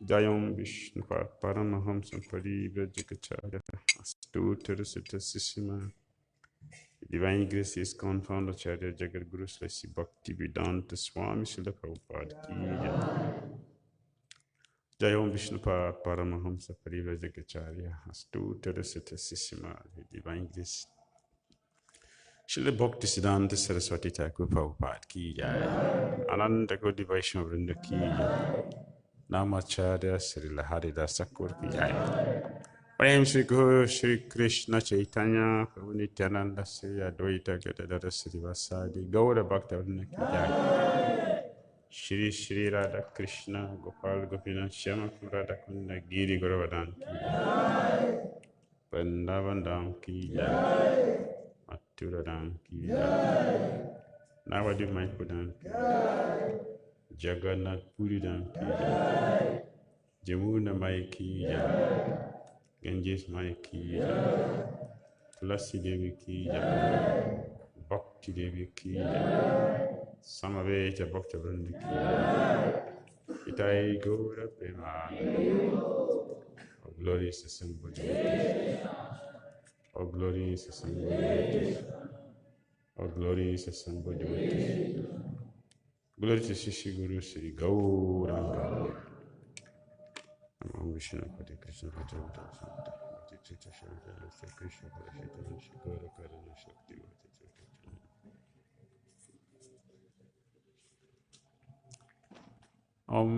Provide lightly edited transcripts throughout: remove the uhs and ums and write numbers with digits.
Jayam Vishnu Paramahamsa Parivrajakacharya Astutra Sutta Sisima. Divine grace is confound Acharya Jagat Guru Sri Bhakti Vedanta Swami Srila Prabhupada Ki Jayam Vishnu Paramahamsa Parivrajakacharya Astutra Sutta Sisima. Divine grace Srila Bhakti Siddhanta Saraswati Thakur Prabhupada Ki Jai. Ananda Koti Vaishnava Vrinda Ki Jai. Namacharya Srila Haridas Thakur Ki Jai. Prem Shri Guru Shri Krishna Chaitanya Prabhu Nityananda Sri Advaita Gadadara Sri Vasadi Gaura Bhakta Vrinda Ki Jai. Shri Shri Radha Krishna Gopal Gopinath Shyama Radha Kunda Giri Gauravan Ki Jai. Vrindavan Dham Ki Jai. Mathura Dham Ki Jai. Navadip Mayapur Dham Ki Jai. Jagannath Puri Dham Ki Jai. Jamuna Mai Ki Jai. Ganges Mai Ki Jai. Tulasi Devi Ki Jai. Bhakti Devi Ki Jai. Samaveta Bhakta Vrinda Ki Jai. Itai Gaura Prema. Oh, glorious assembled devotees. Oh, glorious assembled devotees. Oh, glorious assembled devotees. Glory to Sri Guru Sri Gauranga. Om Vishnu Pati Krishna Pati Krishna Krishna Gaura Karana Shakti. Om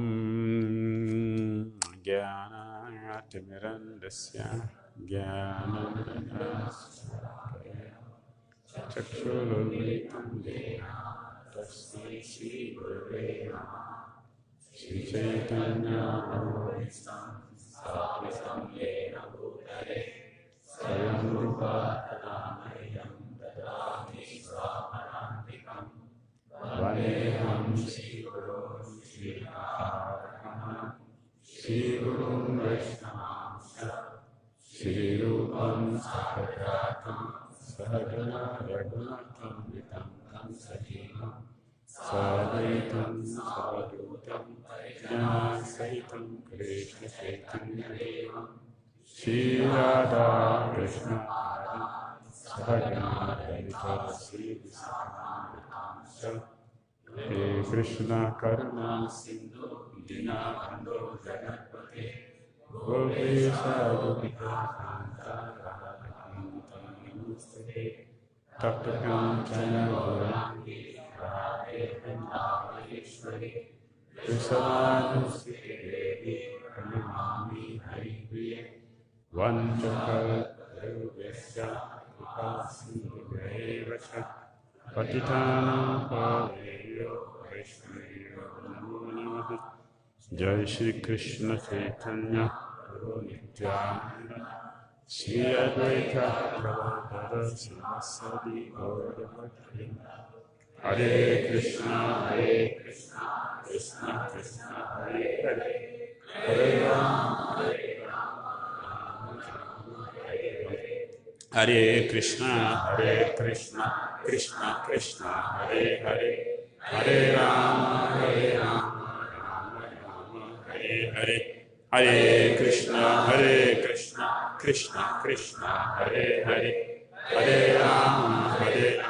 Timirandasya Jnananandasya Chakshurunmitam Dena Tasmai Shri Gurave Namaha Shri Chaitanya Bhagavan Satvasam Yena Bhutale Swayam Rupa Kadamahyam Dadami Swamanantikam Vandeham Shri Guru Shri Maharaj Shri Guru Vaishnava Shri Rupam Sahagatam Sahagana Raghunatam Vitam Tam Sajivam Sadaitam Savadutam Jnana Sahitam Krishna Chaitanya Devam Shri Radha Krishna Sahagana Lalita Shri Visakam Hare Krishna Karuna Sindhu Dinabandhu Jagatpate Gopesha Gopika Kanta Radha Namaste Taptakam Chana Gurangi Radhe Vrindavaneshwari Vrisavadusiti Devi Pranamami Hari Priye Vanchakal Vipasindhivaivacha Patitanam Paveyo Vaishnayo Namo Namaha Jai Shri Krishna Chaitanya Prabhu Nityananda Shri Advaita Prabhupada Sivasadi Gaura Katha Hare Krishna Krishna Krishna Hare Hare Hare Rama Hare Krishna Krishna Krishna Hare Hare Hare Rama Hare Hare Hare Krishna Krishna Krishna Hare Hare Hare Rama Hare Hare.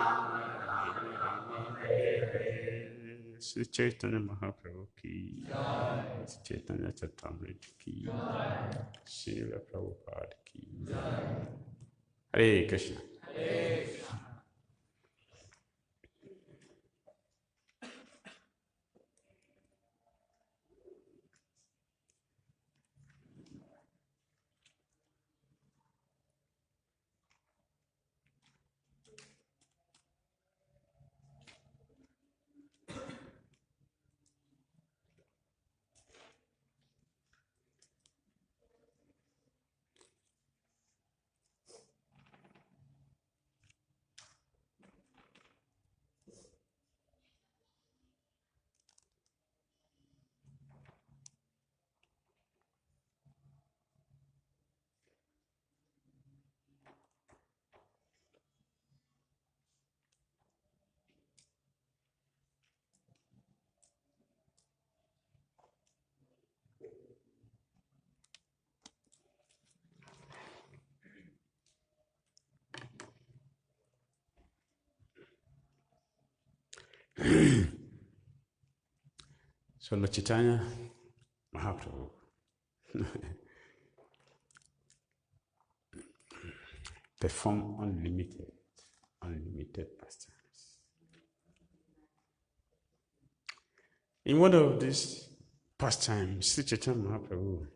Sri Chaitanya Mahaprabhu ki, Sri Chaitanya Charitamrita ki, Srila Prabhupada ki. Hare Krishna. So Lord Chaitanya Mahaprabhu perform unlimited pastimes. In one of these pastimes, Sri Chaitanya Mahaprabhu,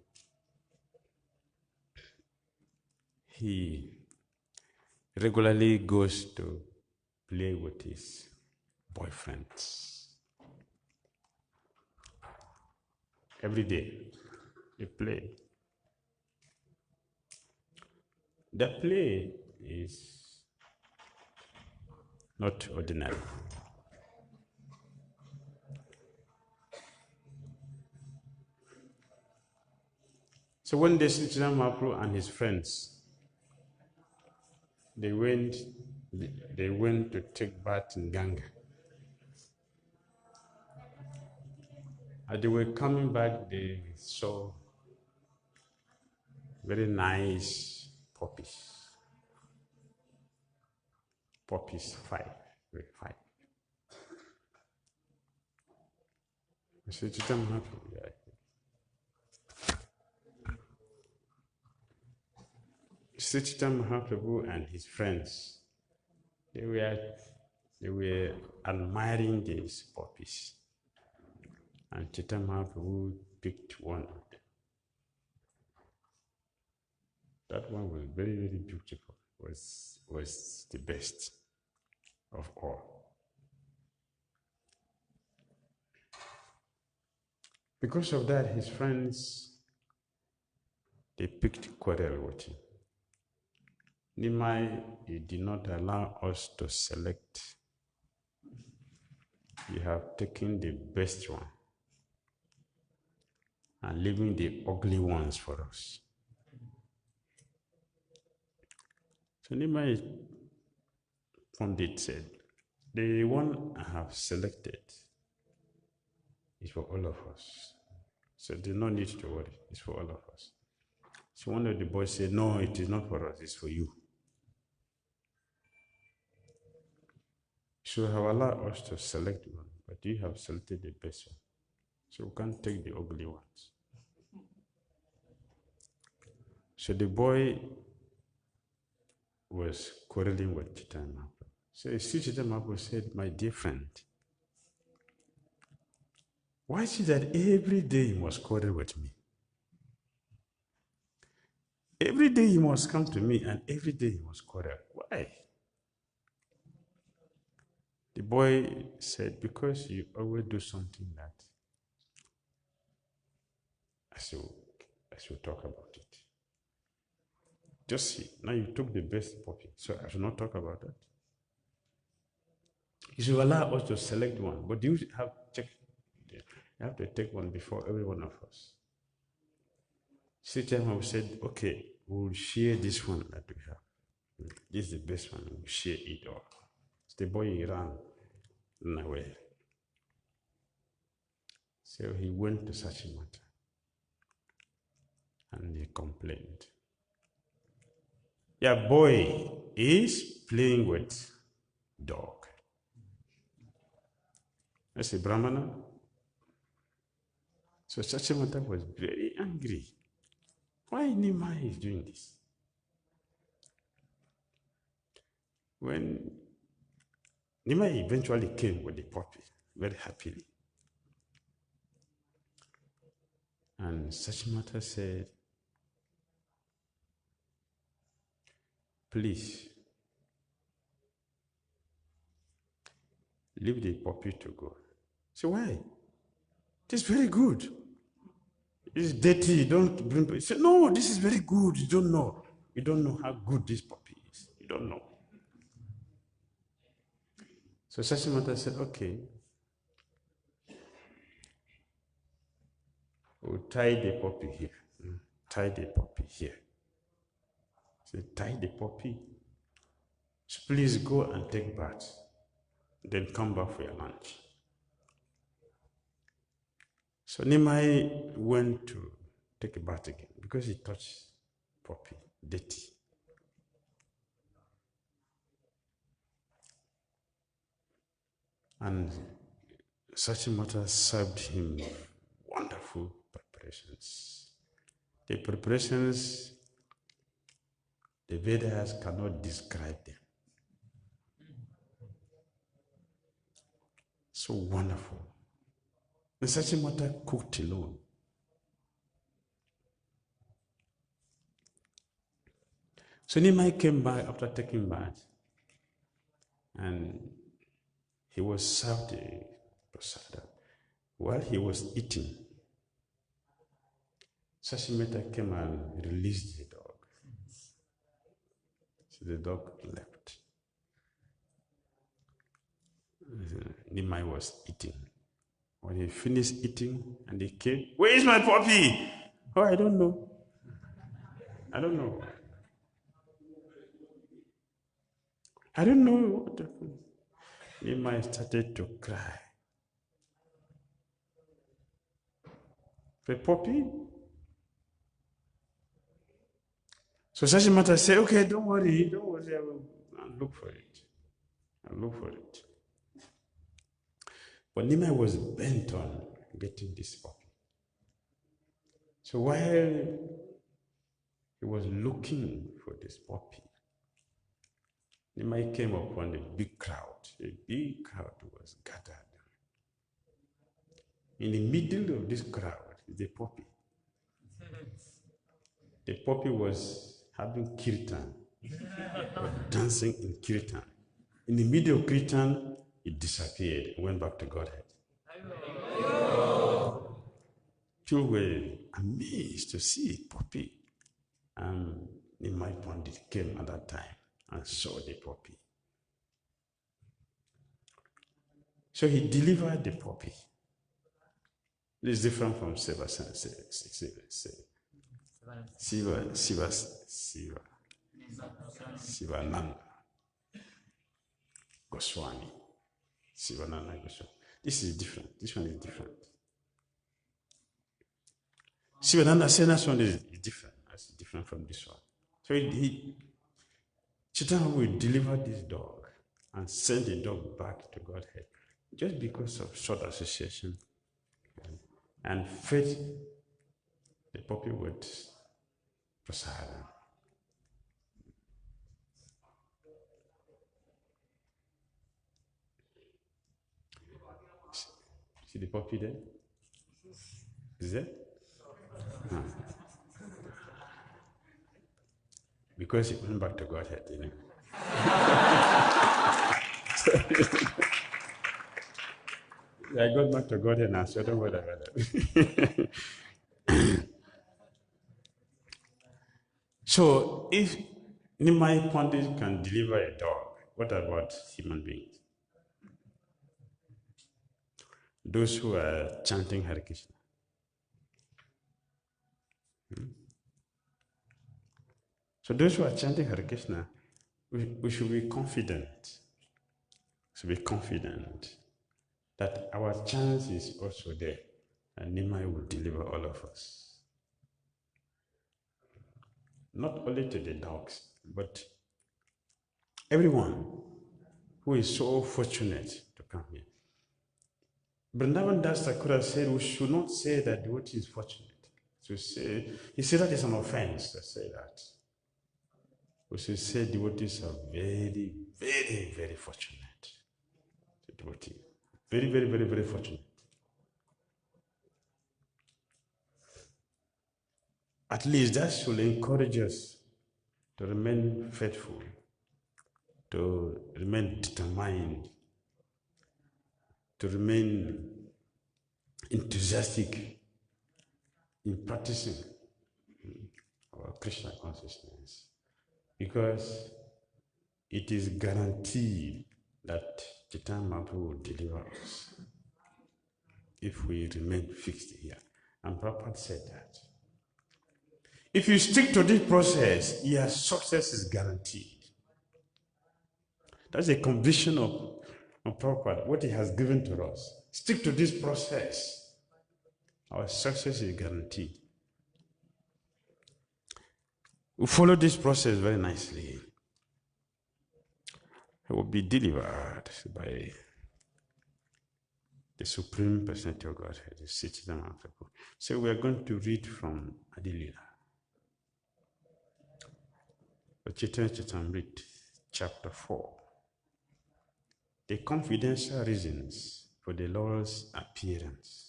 he regularly goes to play with his boyfriends. Every day, they play. The play is not ordinary. So one day, Sri Chaitanya Mahaprabhu and his friends, they went to take bath in Ganga. As they were coming back, they saw very nice poppies. Poppies, very fine. Sri Chaitanya Mahaprabhu, Sri Chaitanya Mahaprabhu and his friends, they were admiring these poppies. And Chaitanya Mahaprabhu picked one of them. one was very, very beautiful, was the best of all. Because of that, his friends, they picked quarrel with him. Nimai, you did not allow us to select. You have taken the best one and leaving the ugly ones for us. So Nimai Pundit said, the one I have selected is for all of us. So there's no need to worry, it's for all of us. So one of the boys said, no, it is not for us, it's for you. So have allowed us to select one, but you have selected the best one. So we can't take the ugly ones. So the boy was quarreling with Chaitanya Mahaprabhu. So Chaitanya Mahaprabhu said, my dear friend, why is it that every day you must quarrel with me? Every day you must come to me and every day you must quarrel. Why? The boy said, because you always do something that I should talk about it. Just see, now you took the best puppy, so I should not talk about that. You should allow us to select one, but you have to take one before every one of us. Satan said, okay, we'll share this one that we have. This is the best one, we'll share it all. So the boy ran away. So he went to Sachimata and he complained. Your boy is playing with dog. That's a Brahmana. So Sachimata was very angry. Why Nimai is doing this? When Nimai eventually came with the puppy, very happily. And Sachimata said, please, leave the puppy to go. So why? It is very good. It's dirty, you don't bring it. He said, no, this is very good. You don't know. You don't know how good this puppy is. You don't know. So Sachimata said, okay, we'll tie the puppy here. Tie the puppy here. So tie the puppy. So please go and take bath. Then come back for your lunch. So Nimai went to take a bath again because he touched puppy, dirty. And Sachimata served him wonderful preparations. The preparations, the Vedas cannot describe them. So wonderful. And Sachimata cooked alone. So Nimai came back after taking bath, and he was served a prasada. While he was eating, Sachimata came and released the dog. So the dog left. Nimai was eating. When he finished eating and he came, where is my puppy? Oh, I don't know. I don't know. I don't know what happened. Nimai started to cry. The puppy? So Sachimata said, okay, don't worry, I'll look for it. I'll look for it. But Nimai was bent on getting this puppy. So while he was looking for this puppy, Nimai came upon a big crowd. A big crowd was gathered. In the middle of this crowd is the puppy. The puppy was having kirtan, or dancing in kirtan. In the middle of kirtan, it disappeared and went back to Godhead. People were amazed to see Poppy. My Pandit came at that time and saw the Poppy. So he delivered the Poppy. It is different from Sivananda Goswami. Sivananda Goswami. This is different. This one is different. Sivananda Sena's one is different. It's different from this one. So Chaitanya will deliver this dog and send the dog back to Godhead just because of short association and fed the Poppy with prasadam. See the Poppy there? Is there? No. Because he went back to Godhead, you know. I got back to Godhead now, so don't worry about that. So if Nimai Pandit can deliver a dog, what about human beings? Those who are chanting Hare Krishna. So those who are chanting Hare Krishna, we should be confident. That our chance is also there, and Nimai will deliver all of us. Not only to the dogs, but everyone who is so fortunate to come here. Vrindavan Das Thakur said we should not say that devotee is fortunate. He said that is an offense to say that. We should say devotees are very, very, very fortunate. The devotee. Very, very, very, very fortunate. At least that should encourage us to remain faithful, to remain determined, to remain enthusiastic in practicing our Krishna consciousness. Because it is guaranteed that Chaitanya Mahaprabhu will deliver us if we remain fixed here. And Prabhupada said that. If you stick to this process, your success is guaranteed. That's a conviction of Prabhupada, what he has given to us. Stick to this process. Our success is guaranteed. We follow this process very nicely. It will be delivered by the Supreme Personality of Godhead, the Chaitanya Mahaprabhu. So we are going to read from Adilila. Chaitanya Charitamrita, chapter 4. The confidential reasons for the Lord's appearance.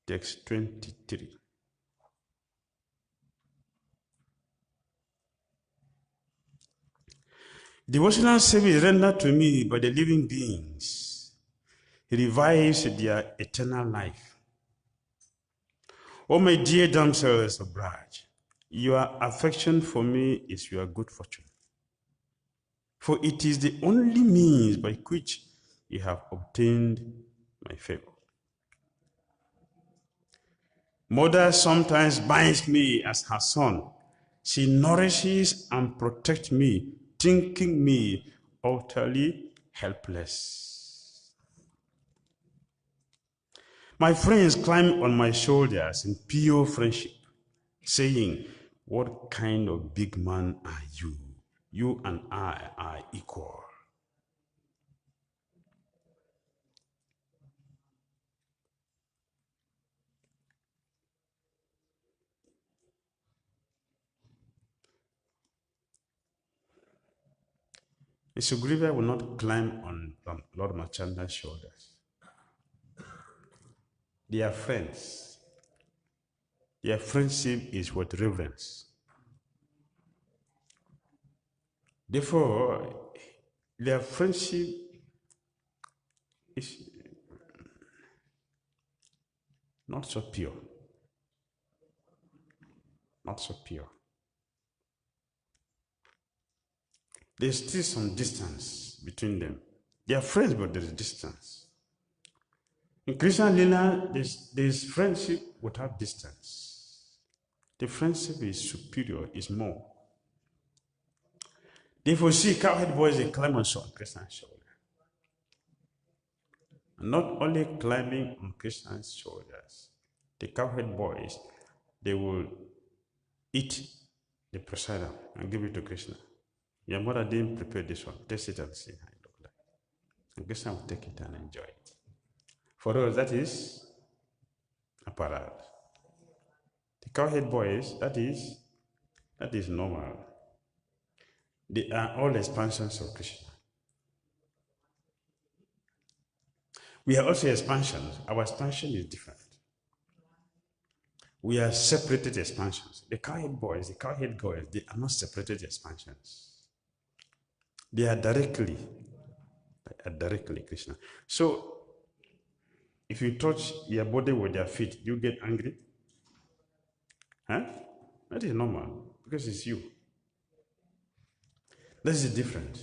Text 23. Devotional service rendered to me by the living beings revives their eternal life. O my dear damsels of Braj, your affection for me is your good fortune, for it is the only means by which you have obtained my favor. Mother sometimes binds me as her son. She nourishes and protects me, thinking me utterly helpless. My friends climb on my shoulders in pure friendship, saying, "What kind of big man are you? You and I are equal." The Sugriva will not climb on Lord Machandra's shoulders. They are friends. Their friendship is with reverence. Therefore, their friendship is not so pure. Not so pure. There's still some distance between them. They are friends, but there is distance. In Krishna Lila, there's friendship without distance. The friendship is superior, is more. Therefore, see, cowhead boys, they climb on Krishna's shoulder. And not only climbing on Krishna's shoulders, the cowhead boys, they will eat the prasadam and give it to Krishna. Your mother didn't prepare this one. Taste it and see how it looks like. And Krishna will take it and enjoy it. For us, that is aparad. The cowhead boys, that is normal. They are all expansions of Krishna. We are also expansions. Our expansion is different. We are separated expansions. The cowhead boys, the cowhead girls, they are not separated expansions. They are directly Krishna. So, if you touch your body with your feet, you get angry? Huh? That is normal, because it's you. That is different.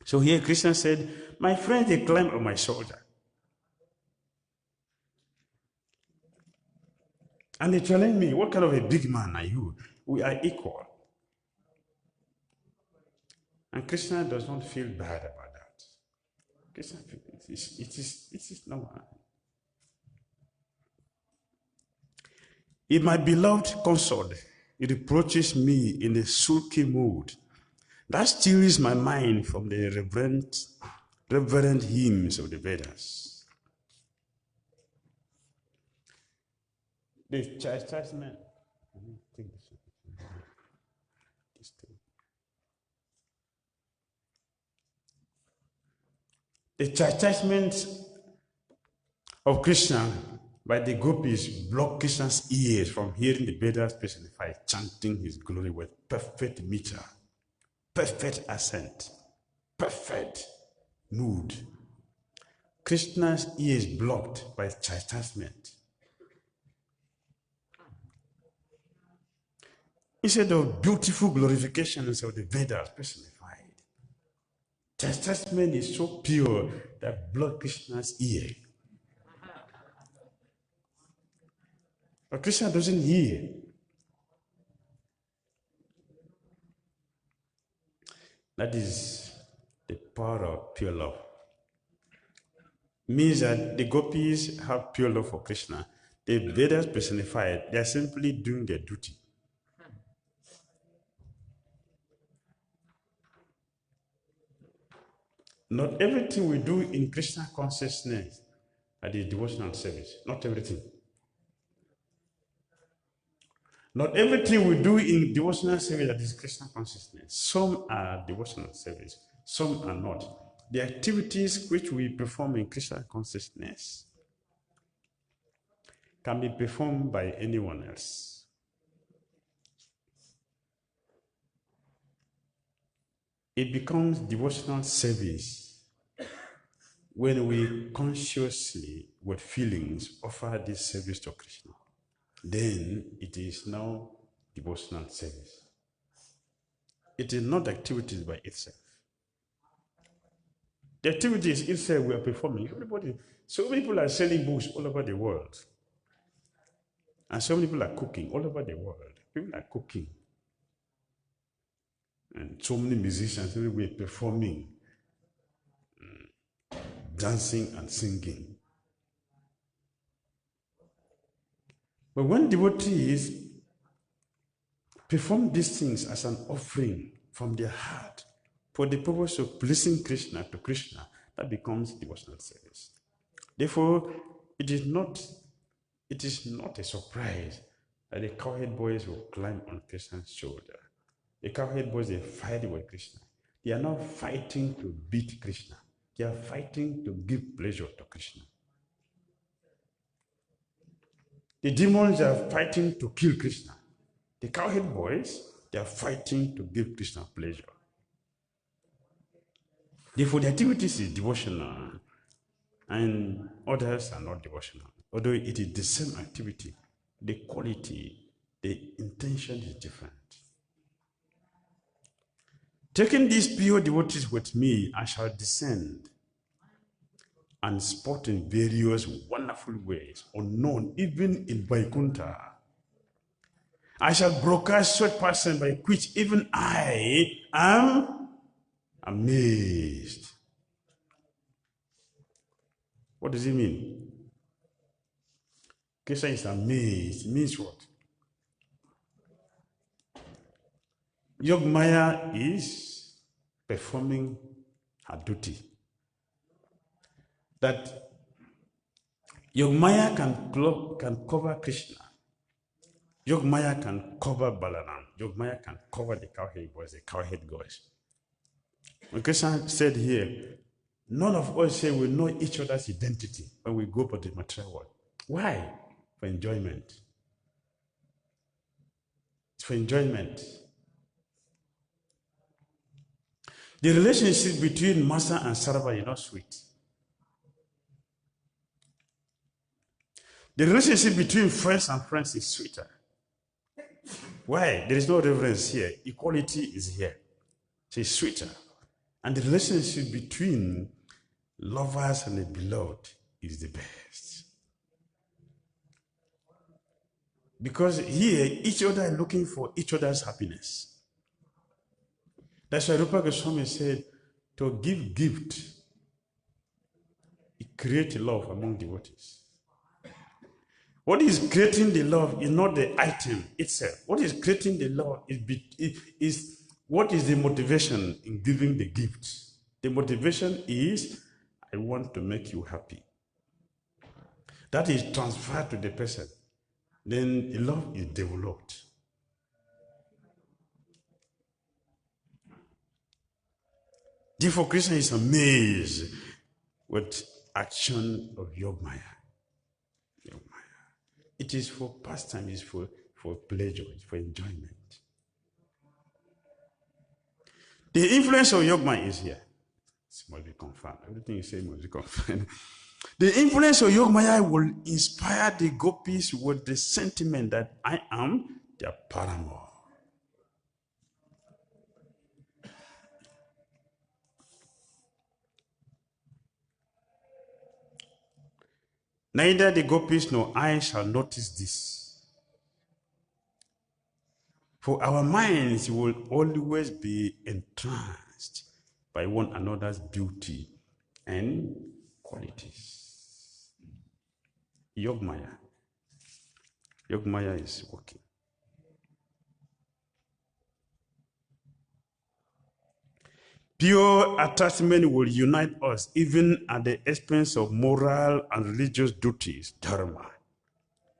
So here Krishna said, my friend, they climb on my shoulder. And they challenge me, what kind of a big man are you? We are equal. And Krishna does not feel bad about that. Krishna feels it is normal. If my beloved consort reproaches me in a sulky mood, that steals my mind from the reverent hymns of the Vedas. The chastisement. The chastisement of Krishna by the gopis block Krishna's ears from hearing the Vedas personified, chanting his glory with perfect meter, perfect accent, perfect mood. Krishna's ears blocked by chastisement. Instead of beautiful glorifications of the Vedas personified, chastisement is so pure that blocked Krishna's ear. But Krishna doesn't hear. That is the power of pure love. Means that the gopis have pure love for Krishna. The Vedas personified, they are simply doing their duty. Not everything we do in Krishna consciousness at the devotional service. Not everything. Not everything we do in devotional service that is Krishna consciousness. Some are devotional service, some are not. The activities which we perform in Krishna consciousness can be performed by anyone else. It becomes devotional service when we consciously, with feelings, offer this service to Krishna. Then it is now devotional service. It is not activities by itself. The activities itself we are performing, everybody, so many people are selling books all over the world. And so many people are cooking all over the world. People are cooking. And so many musicians everywhere performing, dancing and singing. But when devotees perform these things as an offering from their heart for the purpose of pleasing Krishna to Krishna, that becomes devotional service. Therefore, it is not a surprise that the cowhead boys will climb on Krishna's shoulder. The cowhead boys, they fight with Krishna. They are not fighting to beat Krishna. They are fighting to give pleasure to Krishna. The demons are fighting to kill Krishna. The cowhead boys, they are fighting to give Krishna pleasure. Therefore, the activities is devotional and others are not devotional. Although it is the same activity, the quality, the intention is different. Taking these pure devotees with me, I shall descend and spot in various wonderful ways, unknown even in Vaikuntha. I shall broadcast such person by which even I am amazed. What does it mean? Krishna is amazed. It means what? Yogmaya is performing her duty. That Yogmaya can cover Krishna. Yogmaya can cover Balaram. Yogmaya can cover the cowhead boys, the cowhead gods. When Krishna said here, none of us here will know each other's identity when we go for the material world. Why? For enjoyment. It's for enjoyment. The relationship between master and servant is not sweet. The relationship between friends and friends is sweeter. Why? There is no reverence here. Equality is here. It's sweeter. And the relationship between lovers and the beloved is the best. Because here, each other is looking for each other's happiness. That's why Rupa Swami said, to give gift, it creates love among devotees. What is creating the love is not the item itself. What is creating the love is what is the motivation in giving the gift. The motivation is, I want to make you happy. That is transferred to the person. Then the love is developed. Therefore, Krishna is amazed with action of Yogmaya. It is for pastime, it's for pleasure, it's for enjoyment. The influence of Yogmaya is here. It must be confirmed. Everything you say must be confirmed. The influence of Yogmaya will inspire the gopis with the sentiment that I am their paramour. Neither the gopis nor I shall notice this. For our minds will always be entranced by one another's beauty and qualities. Yogmaya. Yogmaya is working. Pure attachment will unite us even at the expense of moral and religious duties, dharma.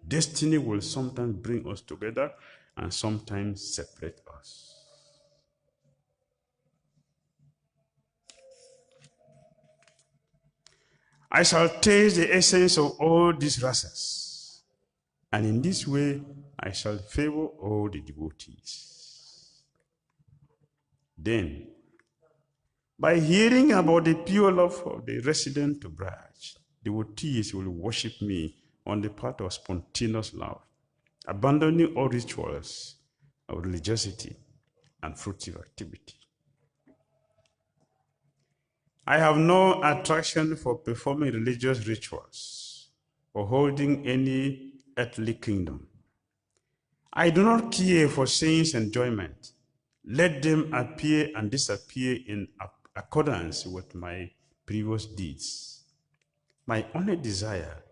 Destiny will sometimes bring us together and sometimes separate us. I shall taste the essence of all these rasas, and in this way I shall favor all the devotees. Then, by hearing about the pure love of the resident to Braj, devotees will worship me on the path of spontaneous love, abandoning all rituals of religiosity and fruitive activity. I have no attraction for performing religious rituals or holding any earthly kingdom. I do not care for sense enjoyment. Let them appear and disappear in accordance with my previous deeds. My only desire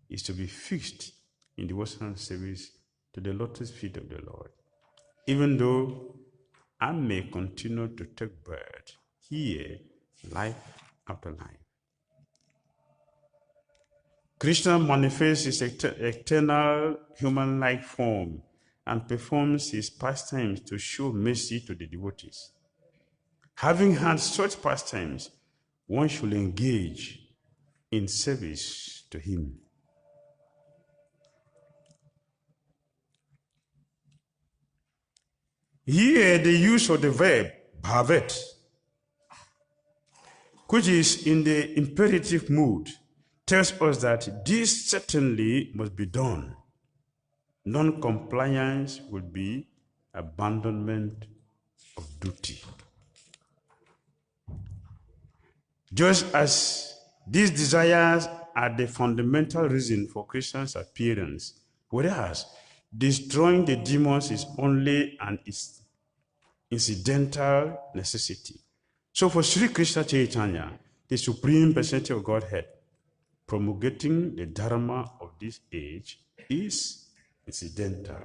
is to be fixed in devotional service to the lotus feet of the Lord, even though I may continue to take birth here, life after life. Krishna manifests his eternal human-like form and performs his pastimes to show mercy to the devotees. Having had such pastimes, one should engage in service to him. Here the use of the verb bhavet, which is in the imperative mood, tells us that this certainly must be done. Non-compliance would be abandonment of duty. Just as these desires are the fundamental reason for Christians' appearance, whereas destroying the demons is only an incidental necessity. So for Sri Krishna Chaitanya, the Supreme Personality of Godhead, promulgating the Dharma of this age is incidental.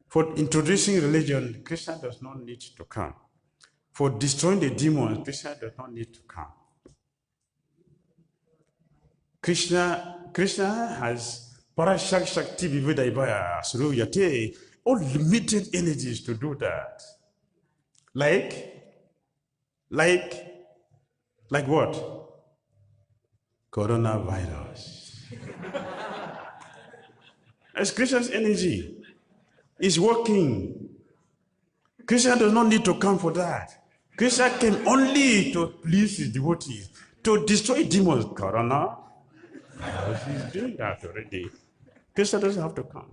For introducing religion, Krishna does not need to come. For destroying the demons, Krishna does not need to come. Krishna has Parashak Shakti Vivedaibaya Suruyate, unlimited energies to do that. Like what? Coronavirus. That's Krishna's energy. Is working. Krishna does not need to come for that. Krishna came only to please his devotees, to destroy demons. Corona, he's doing that already. Krishna doesn't have to come.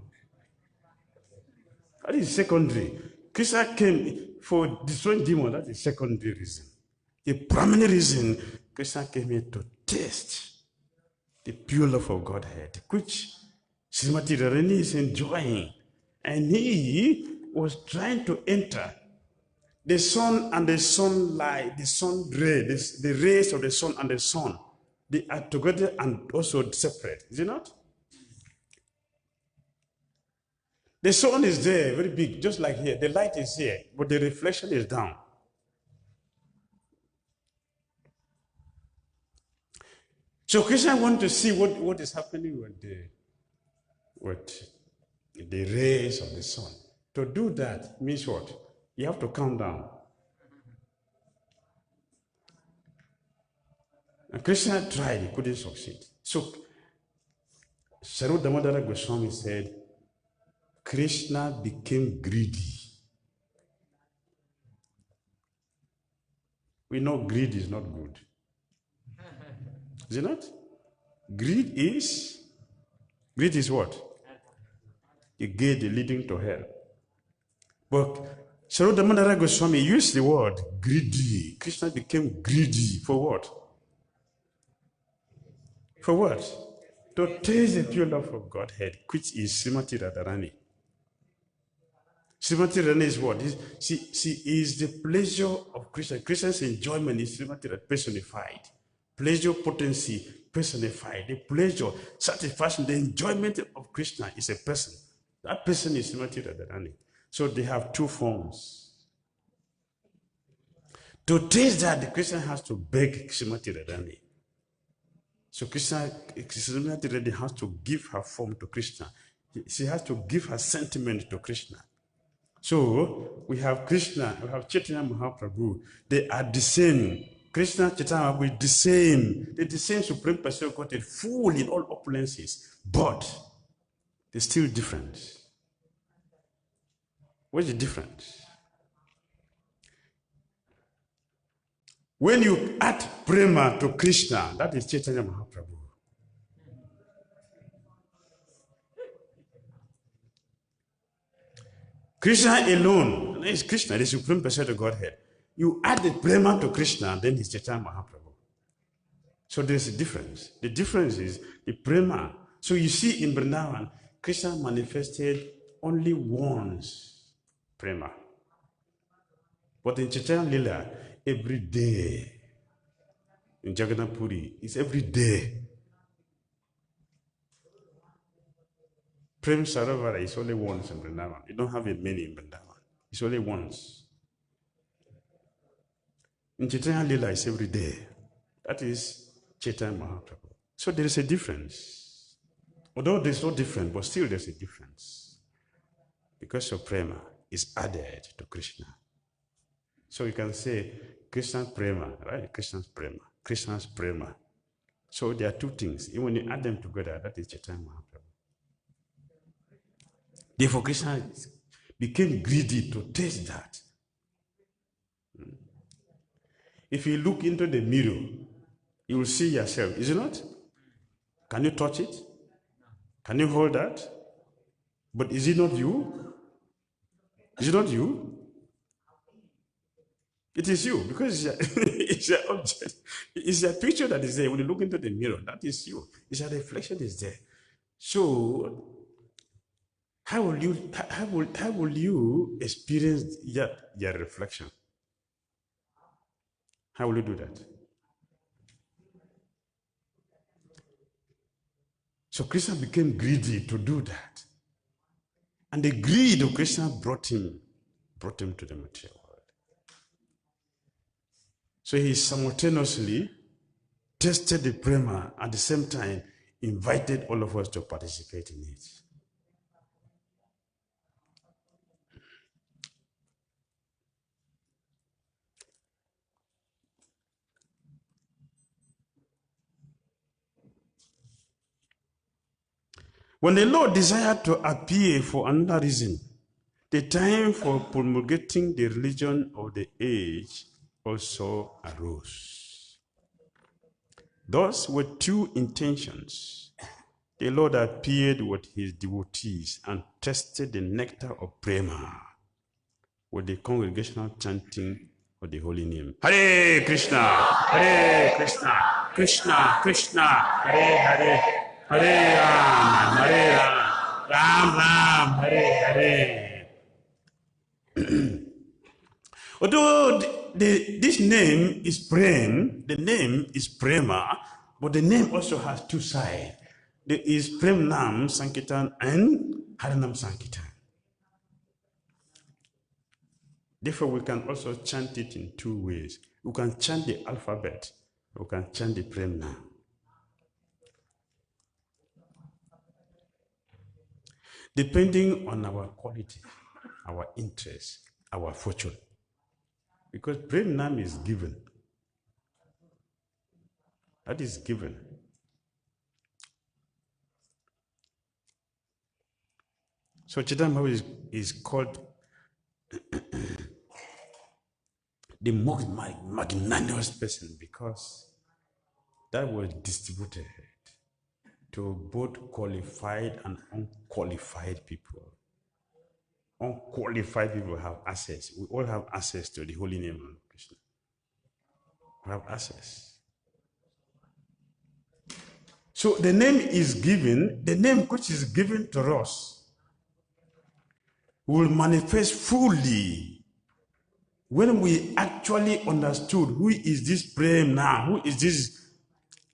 That is secondary. Krishna came for destroying demons. That is secondary reason. The primary reason, Krishna came here to taste the pure love of Godhead, which Srimati Radharani is enjoying. And he was trying to enter the sun and the sunlight, the sun ray, the rays of the sun and the sun. They are together and also separate, is it not? The sun is there, very big, just like here. The light is here, but the reflection is down. So Krishna wants to see what is happening with the rays of the sun. To do that means what? You have to calm down. And Krishna tried, he couldn't succeed. So Saru Damodar Goswami said, Krishna became greedy. We know greed is not good. Is it not? Greed is what? A gate leading to hell. But Saru Damodar Goswami used the word greedy. Krishna became greedy for what? For what? To taste the pure love of Godhead, which is Srimati Radharani. Srimati Radharani is what? She is the pleasure of Krishna. Krishna's enjoyment is Srimati Radharani personified. Pleasure potency personified. The pleasure, satisfaction, the enjoyment of Krishna is a person. That person is Srimati Radharani. So they have two forms. To taste that, the Krishna has to beg Srimati Radharani. So Srimati Radharani has to give her form to Krishna. She has to give her sentiment to Krishna. So we have Krishna, we have Chaitanya Mahaprabhu. They are the same. Krishna, Chaitanya Mahaprabhu, the same. They're the same Supreme Personality of Godhead, full in all opulences. But they're still different. What's the difference? When you add prema to Krishna, that is Chaitanya Mahaprabhu. Krishna alone is Krishna, the Supreme Personality of Godhead. You add the prema to Krishna, then it's Chaitanya Mahaprabhu. So there's a difference. The difference is the prema. So you see in Vrindavan, Krishna manifested only once. Prema. But in Chaitanya Lila, every day. In Jagannath Puri, it's every day. Prem Saravara is only once in Vrindavan. You don't have it many in Vrindavan. It's only once. In Chaitanya Lila, it's every day. That is Chaitanya Mahaprabhu. So there is a difference. Although there's no difference, but still there's a difference. Because of prema is added to Krishna. So you can say Krishna's prema, right? Krishna's prema. Krishna's prema. So there are two things. When you add them together, that is Chaitanya Mahaprabhu. Therefore, Krishna became greedy to taste that. If you look into the mirror, you will see yourself, is it not? Can you touch it? Can you hold that? But is it not you? Is it not you? It is you, because it's your object. It's a picture that is there. When you look into the mirror, that is you. It's a reflection is there. So how will you experience your reflection? How will you do that? So Krishna became greedy to do that. And the greed of Krishna brought him to the material world. So he simultaneously tested the prema, at the same time invited all of us to participate in it. When the Lord desired to appear for another reason, the time for promulgating the religion of the age also arose. Thus, with two intentions, the Lord appeared with his devotees and tested the nectar of prema with the congregational chanting of the holy name. Hare Krishna, Hare Krishna, Krishna Krishna, Hare Hare, Hare Ram, Hare Ram, Ram Ram, Hare Hare. Although this name is Prem, the name is Prema, but the name also has two sides. There is Prem Nam Sankirtan and Harinam Sankirtan. Therefore, we can also chant it in two ways. We can chant the alphabet, we can chant the Prem Nam. Depending on our quality, our interest, our fortune. Because Prem Nam is given. That is given. So Chaitanya Mahaprabhu is called the most magnanimous person, because that was distributed to both qualified and unqualified people. Unqualified people have access. We all have access to the holy name of Krishna. We have access. So the name is given, the name which is given to us will manifest fully when we actually understood who is this Prem now, who is this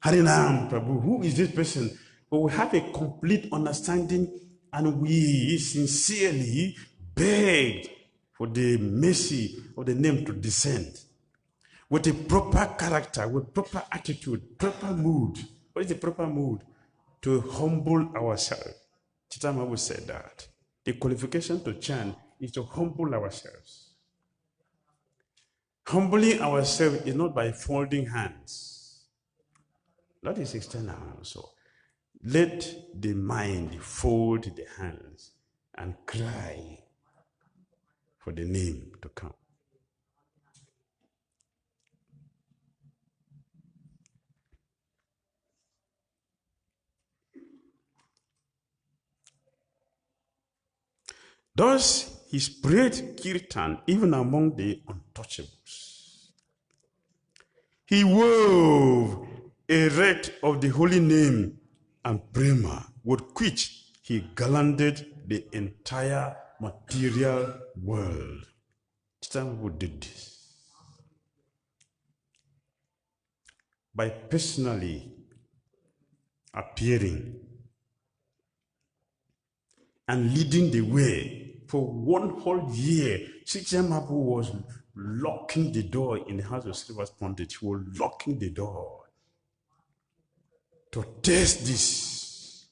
Harinam Prabhu, who is this person. But we have a complete understanding, and we sincerely beg for the mercy of the name to descend with a proper character, with proper attitude, proper mood. What is the proper mood? To humble ourselves. Chaitanya Mahaprabhu said that. The qualification to chant is to humble ourselves. Humbling ourselves is not by folding hands. That is external also. Let the mind fold the hands and cry for the name to come. Thus, he spread kirtan even among the untouchables. He wove a wreath of the holy name and prema, with which he garlanded the entire material world. Chaitanya did this by personally appearing and leading the way. For one whole year, Chaitanya Mahaprabhu was locking the door in the house of Srivas Pandit. He was locking the door to test this.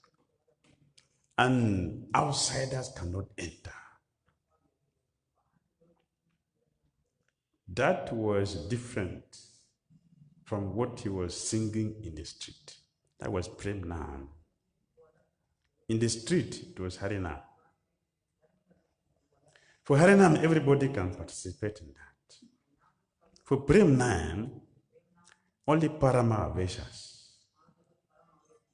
And outsiders cannot enter. That was different from what he was singing in the street. That was Prem Nam. In the street, it was Harinam. For Harinam, everybody can participate in that. For Prem Nam, only Paramaveshas.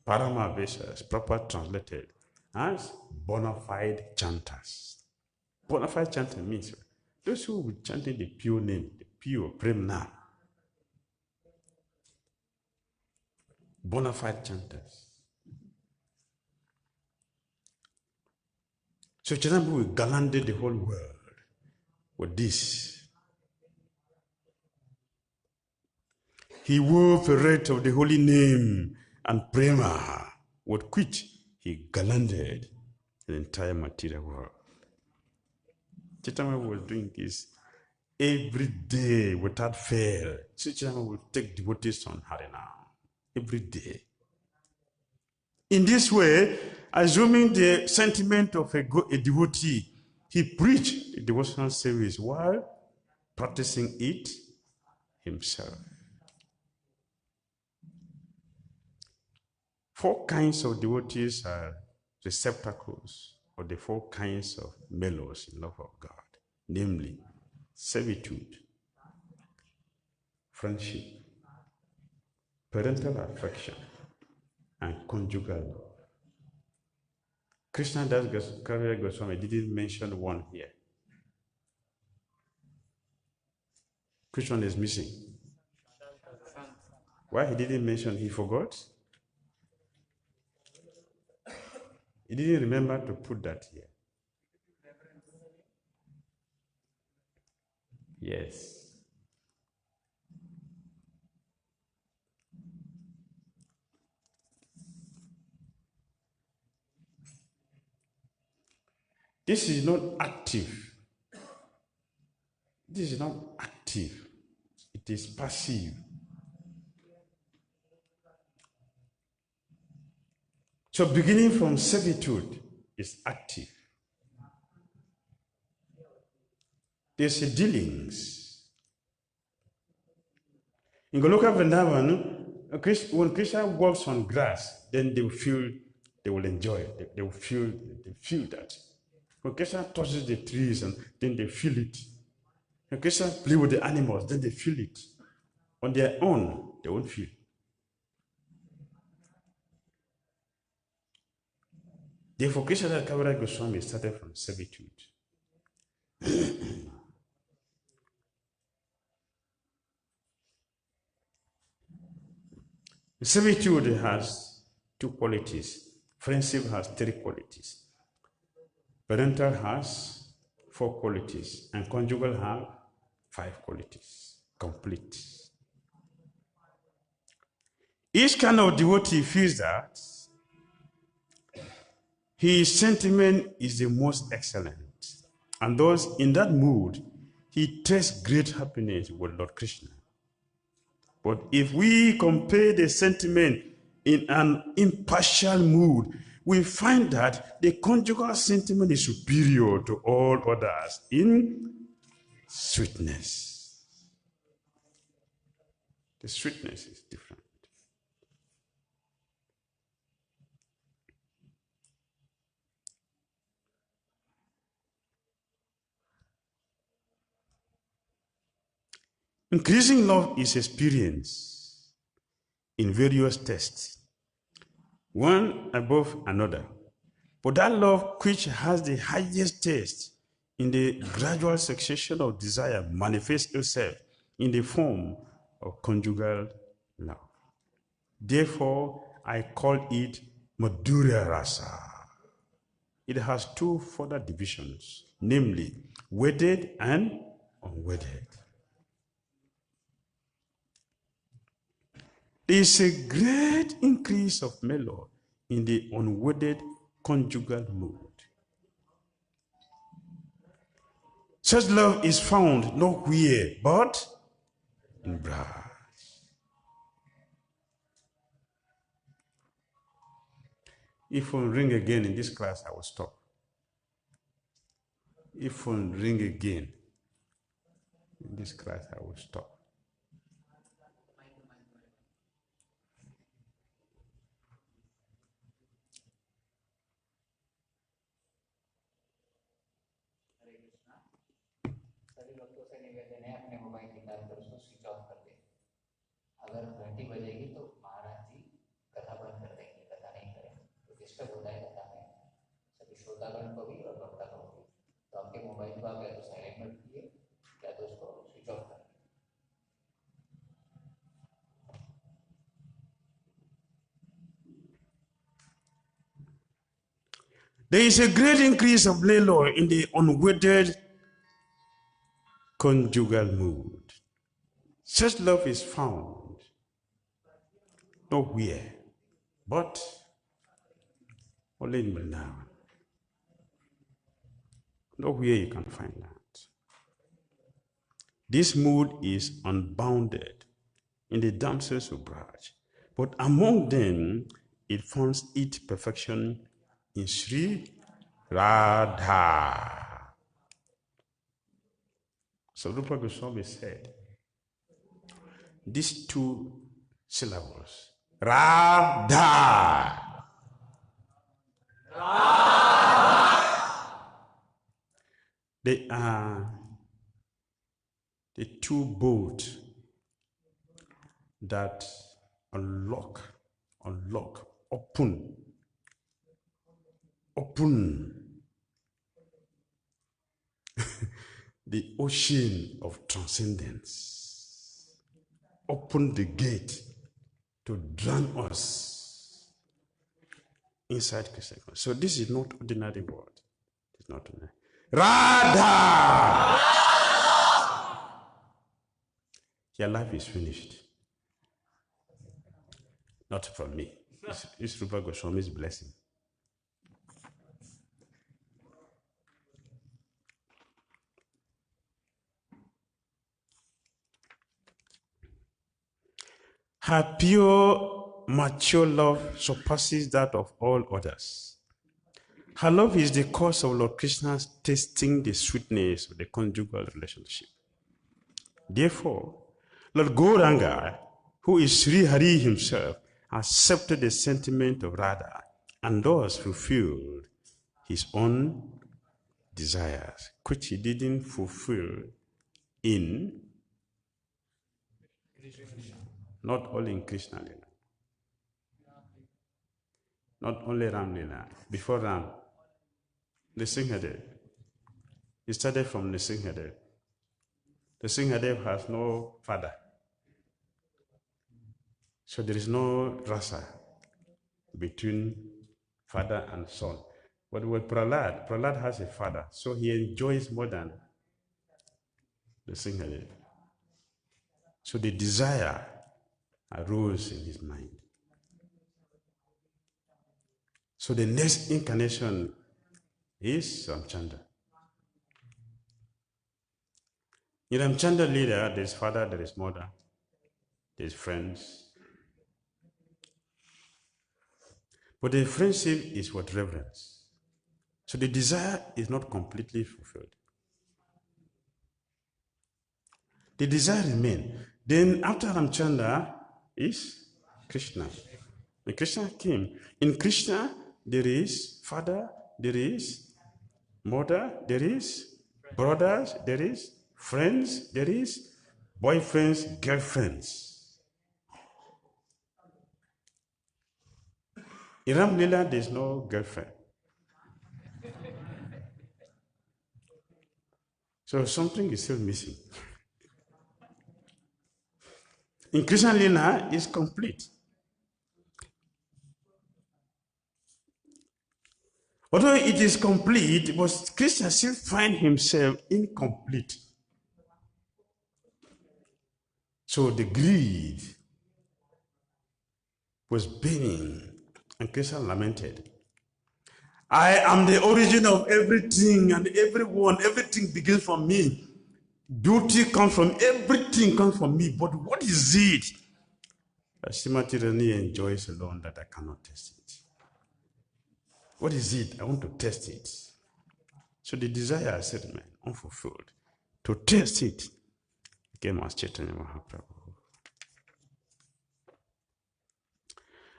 Paramaveshas, proper translated as bona fide chanters. Bona fide chanter means those who will chanting the pure name, the pure Prem Nam. Bona fide chanters. So Chaitanya will galante the whole world with this. He wove a rate of the holy name and prema, with which he galanted the entire material world. Chaitanya was doing this every day without fail. So Chaitanya will take devotees on Harinam every day. In this way, assuming the sentiment of a devotee, he preached the devotional service while practicing it himself. 4 kinds of devotees are receptacles of the 4 kinds of mellows in love of God, namely servitude, friendship, parental affection, and conjugal love. Krishna Das Kaviraj Goswami didn't mention one here. Which one is missing? Why he didn't mention? He forgot? He didn't remember to put that here. Yes. This is not active. This is not active. It is passive. So beginning from servitude is active. There's a dealings. In Goloka Vrindavan, when Krishna walks on grass, then they will feel, they will enjoy it. They will feel, they feel that. When Krishna touches the trees, and then they feel it. When Krishna plays with the animals, then they feel it. On their own, they won't feel. Therefore, Krishna Das Kaviraj Goswami started from servitude. Servitude has 2 qualities. Friendship has 3 qualities. Parental has 4 qualities. And conjugal have 5 qualities. Complete. Each kind of devotee feels that his sentiment is the most excellent. And thus, in that mood, he tastes great happiness with Lord Krishna. But if we compare the sentiment in an impartial mood, we find that the conjugal sentiment is superior to all others in sweetness. The sweetness is different. Increasing love is experienced in various tests, one above another. But that love which has the highest taste in the gradual succession of desire manifests itself in the form of conjugal love. Therefore, I call it Madhurya Rasa. It has 2 further divisions, namely wedded and unwedded. There is a great increase of mellow in the unwedded conjugal mood. Such love is found nowhere but in Braj. If phone ring again in this class, I will stop. If phone ring again in this class, I will stop. अगर घंटी बजेगी तो महाराज जी कथा बंद कर देंगे, कथा नहीं करेंगे, तो डिस्टर्ब होता है कथा में सभी श्रोतागण को भी और वक्ता को भी। तो आपके मोबाइल को आप या तो साइलेंट में रखिए या तो उसको स्विच ऑफ करिए। There is a great increase of lay law in the unwedded conjugal mood. Such love is found nowhere, but only in Vrindavan. Nowhere you can find that. This mood is unbounded in the damsels of Braj, but among them it finds its perfection in Sri Radha. So Rupa Goswami said, these two syllables, Radha, they are the two bolts that unlock, open the ocean of transcendence, open the gate to drown us inside Krishna. So this is not ordinary word. It's not ordinary. Radha! Your life is finished. Not from me. It's Rupa Goswami's blessing. Her pure, mature love surpasses that of all others. Her love is the cause of Lord Krishna's tasting the sweetness of the conjugal relationship. Therefore, Lord Gauranga, who is Sri Hari himself, accepted the sentiment of Radha and thus fulfilled his own desires, which he didn't fulfill in, not only in Krishna Lila, not only Ram Lila. Before Ram, Nrsimhadev. He started from Nrsimhadev. Nrsimhadev has no father. So there is no rasa between father and son. But with Prahlad has a father, so he enjoys more than Nrsimhadev. So the desire arose in his mind. So the next incarnation is Ramchandra. In Ramchandra leader, there is father, there is mother, there is friends. But the friendship is what reverence. So the desire is not completely fulfilled. The desire remains. Then after Ramchandra is Krishna. When Krishna came, in Krishna there is father, there is mother, there is brothers, there is friends, there is boyfriends, girlfriends. In Ram Lila, there is no girlfriend. So something is still missing. In Krishna Lila, is complete. Although it is complete, but Krishna still finds himself incomplete. So the greed was burning, and Krishna lamented, I am the origin of everything and everyone. Everything begins from me. Beauty comes from, everything comes from me. But what is it that Srimati Rani enjoys alone that I cannot taste it? What is it? I want to test it. So the desire is remained unfulfilled. To test it came as Chaitanya Mahaprabhu.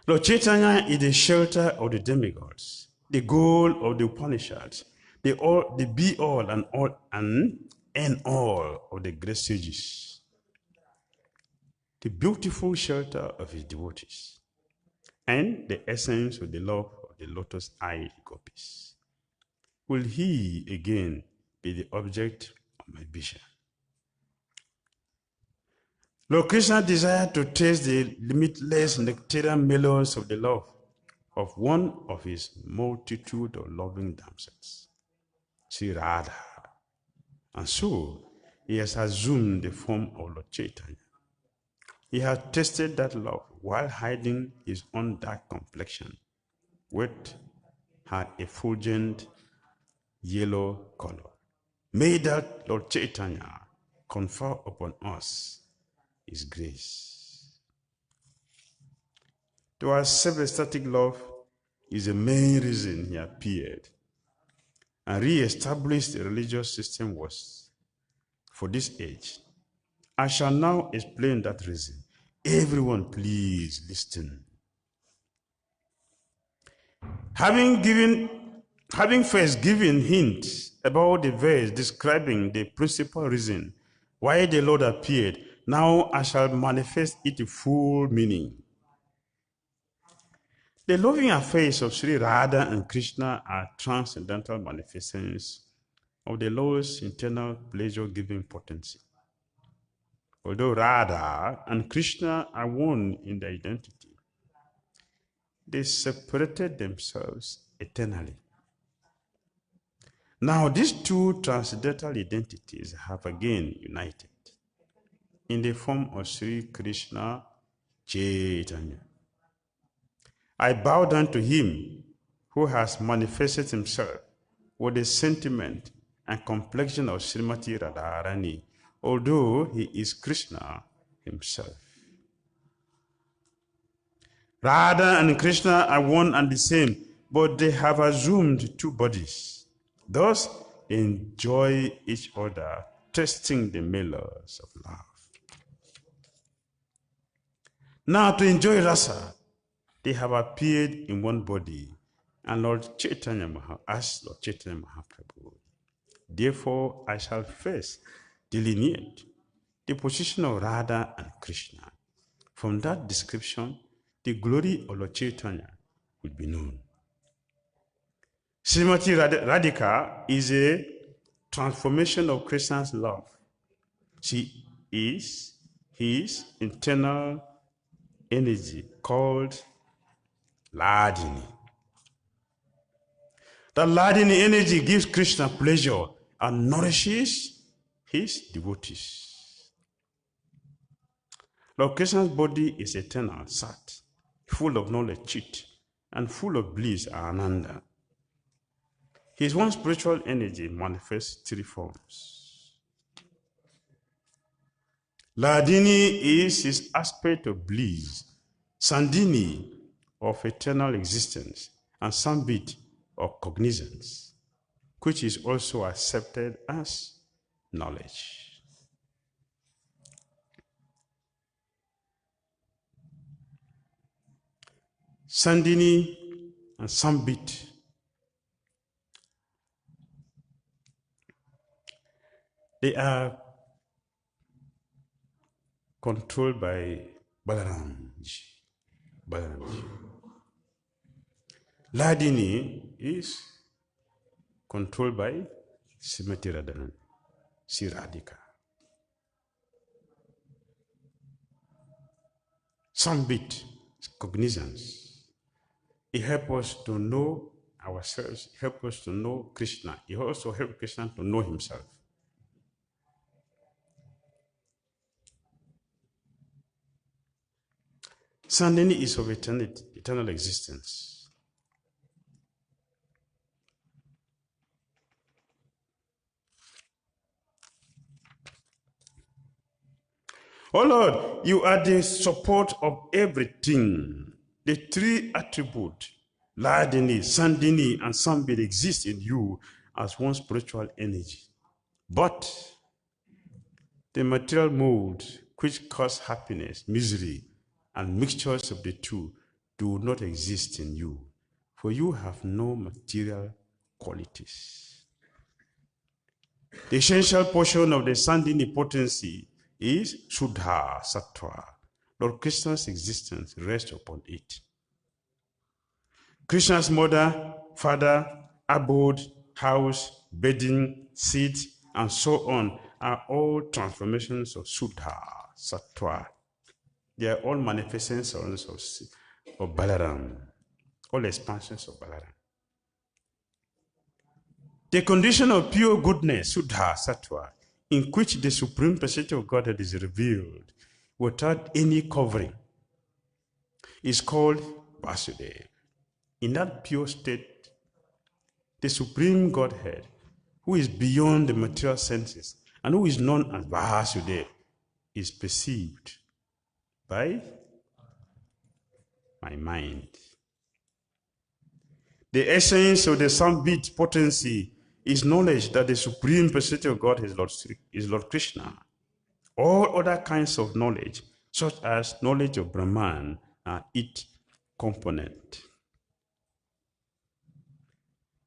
Lord Chaitanya is the shelter of the demigods, the goal of the Upanishads, the be-all and all and end all of the great sages. the beautiful shelter of his devotees, and the essence of the love of the lotus-eyed gopis. Will he again be the object of my vision? Lord Krishna desired to taste the limitless nectarian melons of the love of one of his multitude of loving damsels, Sri Radha. And so he has assumed the form of Lord Chaitanya. He has tasted that love while hiding his own dark complexion with her effulgent yellow color. May that Lord Chaitanya confer upon us his grace. To our self-ecstatic love is the main reason he appeared and re-established the religious system was for this age. I shall now explain that reason. Everyone, please listen. Having first given hints about the verse describing the principal reason why the Lord appeared, now I shall manifest its full meaning. The loving affairs of Sri Radha and Krishna are transcendental manifestations of the Lord's internal pleasure-giving potency. Although Radha and Krishna are one in their identity, they separated themselves eternally. Now these two transcendental identities have again united in the form of Sri Krishna Chaitanya. I bow down to him who has manifested himself with the sentiment and complexion of Srimati Radharani, although he is Krishna himself. Radha and Krishna are one and the same, but they have assumed two bodies. Thus, they enjoy each other, tasting the melons of love. Now, to enjoy rasa, they have appeared in one body, and Lord Chaitanya Mahaprabhu. Therefore, I shall first delineate the position of Radha and Krishna. From that description, the glory of Lord Chaitanya will be known. Srimati Radhika is a transformation of Krishna's love. She is his internal energy called Ladini. The Ladini energy gives Krishna pleasure and nourishes his devotees. Lord Krishna's body is eternal, Sat, full of knowledge, Chit, and full of bliss, Ananda. His one spiritual energy manifests three forms. Ladini is his aspect of bliss, Sandini of eternal existence, and Sambit of cognizance, which is also accepted as knowledge. Sandini and Sambit they are controlled by Balaramji. Ladini is controlled by Srimati Radharani, Sri Radhika. Sambit is cognizance. It helps us to know ourselves, it helps us to know Krishna. It also helps Krishna to know himself. Sandini is of eternal existence. Oh Lord, you are the support of everything. The three attributes, Ladini, Sandini, and Sambit, exist in you as one spiritual energy. But the material modes which cause happiness, misery, and mixtures of the two do not exist in you, for you have no material qualities. The essential portion of the Sandini potency is Shuddha Sattva, Lord Krishna's existence rests upon it. Krishna's mother, father, abode, house, bedding, seat, and so on are all transformations of Shuddha, Sattva. They are all manifestations of Balaram, all expansions of Balaram. The condition of pure goodness, Shuddha, Sattva, in which the Supreme Personality of Godhead is revealed without any covering, is called Vasudeva. In that pure state, the Supreme Godhead, who is beyond the material senses and who is known as Vasudeva, is perceived by my mind. The essence of the Sambit potency is knowledge that the Supreme Personality of God is Lord Krishna. All other kinds of knowledge, such as knowledge of Brahman, are its component.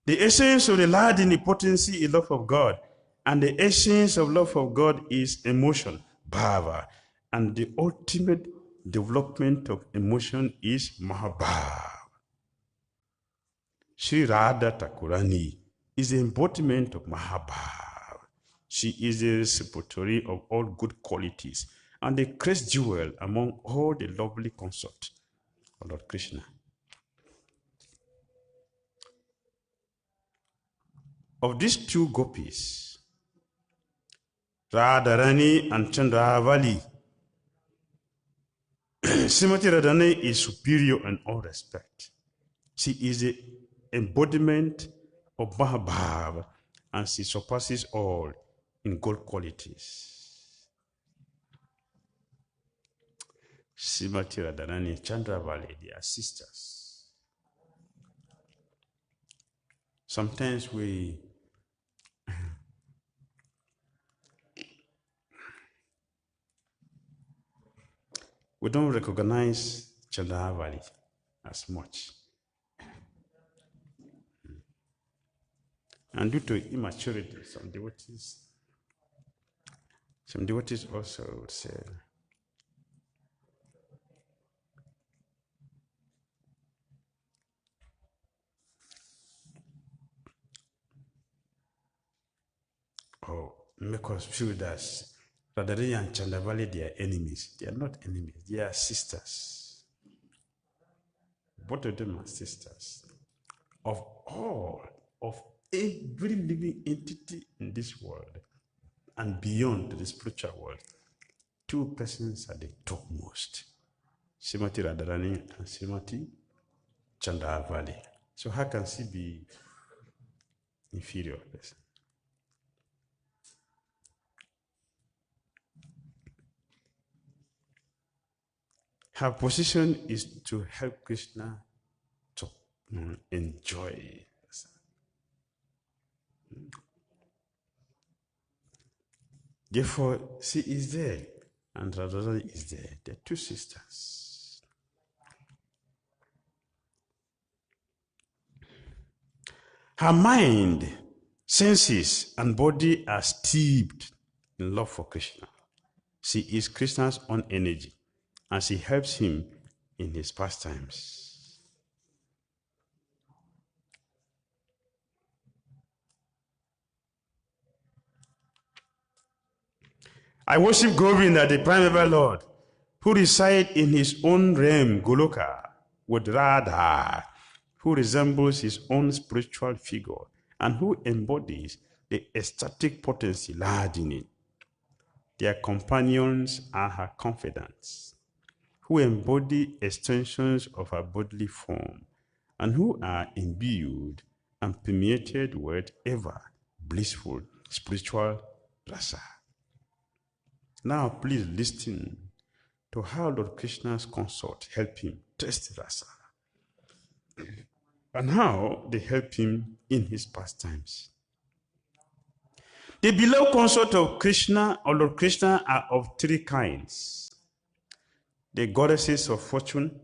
The essence of the Ladini potency is love of God, and the essence of love of God is emotion, bhava, and the ultimate development of emotion is mahabhava. Sri Radha Thakurani is the embodiment of mahabhava. She is the repository of all good qualities and the crest jewel among all the lovely consorts of Lord Krishna. Of these two gopis, Radharani and Chandravali, Srimati Radharani is superior in all respect. She is the embodiment of Mahabhava, and she surpasses all in good qualities. Srimati Radharani and Chandravali, they are sisters. Sometimes we don't recognize Chandravali as much. And due to immaturity, some devotees also would say, make us feel that Radharani and Chandravali, they are enemies. They are not enemies, they are sisters. Both of them are sisters. Of every living entity in this world and beyond the spiritual world, two persons are the topmost. Srimati Radharani and Srimati Chandravali. So how can she be inferior person? Her position is to help Krishna to enjoy. Therefore, she is there, and Radharani is there. They're two sisters. Her mind, senses, and body are steeped in love for Krishna. She is Krishna's own energy, and she helps him in his pastimes. I worship Govinda, the primeval Lord, who resides in his own realm, Goloka, with Radha, who resembles his own spiritual figure, and who embodies the ecstatic potency Ladini. Their companions are her confidants, who embody extensions of her bodily form, and who are imbued and permeated with ever blissful spiritual rasa. Now please listen to how Lord Krishna's consort help him taste rasa, and how they help him in his pastimes. The beloved consort of Krishna or Lord Krishna are of three kinds: the goddesses of fortune,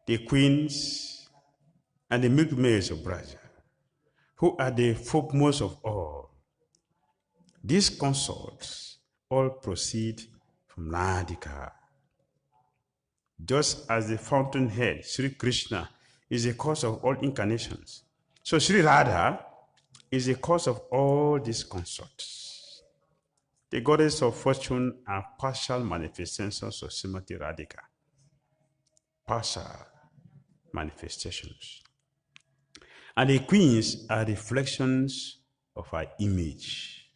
the queens, and the milkmaids of Braja, who are the foremost of all. These consorts all proceed from Radhika. Just as the fountainhead, Sri Krishna, is the cause of all incarnations. So Sri Radha is the cause of all these consorts. The goddess of fortune are partial manifestations of Srimati Radhika. Partial manifestations. And the queens are reflections of her image.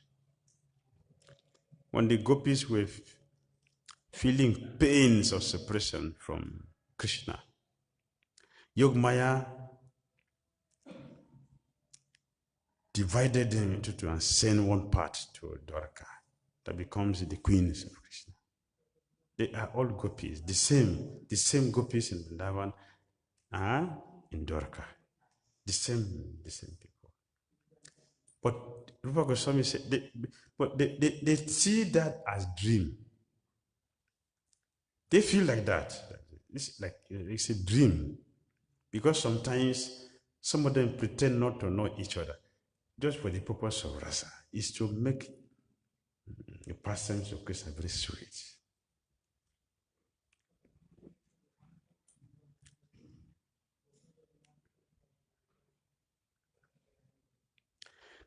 When the gopis were feeling pains of separation from Krishna, Yogmaya divided them into two and sent one part to Dwarka that becomes the queens of Krishna. They are all gopis, the same gopis in Vrindavan are in Dwarka, the same people. But Rupa Goswami said, they see that as dream. They feel like that. It's a dream. Because sometimes some of them pretend not to know each other. Just for the purpose of rasa, is to make the pastimes of Krishna very sweet.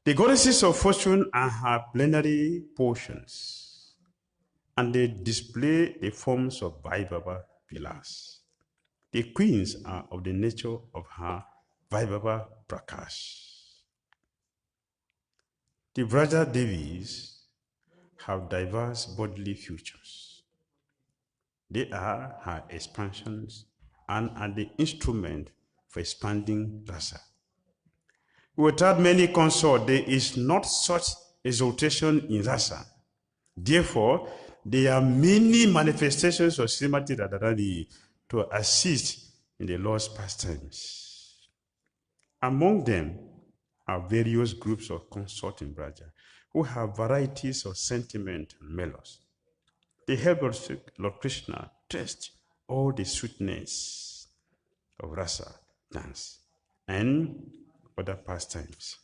The goddesses of fortune are her plenary portions, and they display the forms of Vaibhava pillars. The queens are of the nature of her Vaibhava Prakash. The Vraja Devis have diverse bodily features. They are her expansions and are the instrument for expanding rasa. Without many consorts, there is not such exaltation in rasa. Therefore, there are many manifestations of Srimati Radharani to assist in the Lord's pastimes. Among them are various groups of consort in Braja who have varieties of sentiment and melodies. They help Lord Krishna taste all the sweetness of rasa, dance, and other pastimes.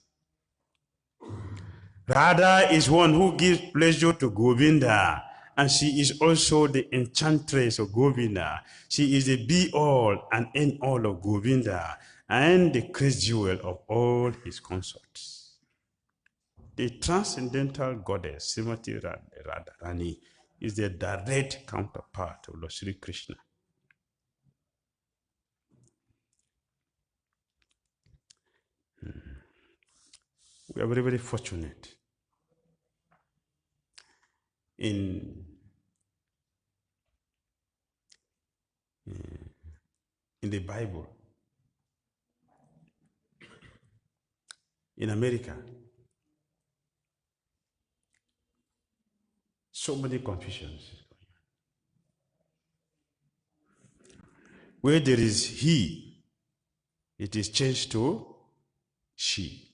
Radha is one who gives pleasure to Govinda, and she is also the enchantress of Govinda. She is the be-all and end-all of Govinda, and the crest jewel of all his consorts. The transcendental goddess, Srimati Radharani, is the direct counterpart of Lord Sri Krishna. We are very, very fortunate in the Bible. In America, so many confusions. Where there is he, it is changed to she.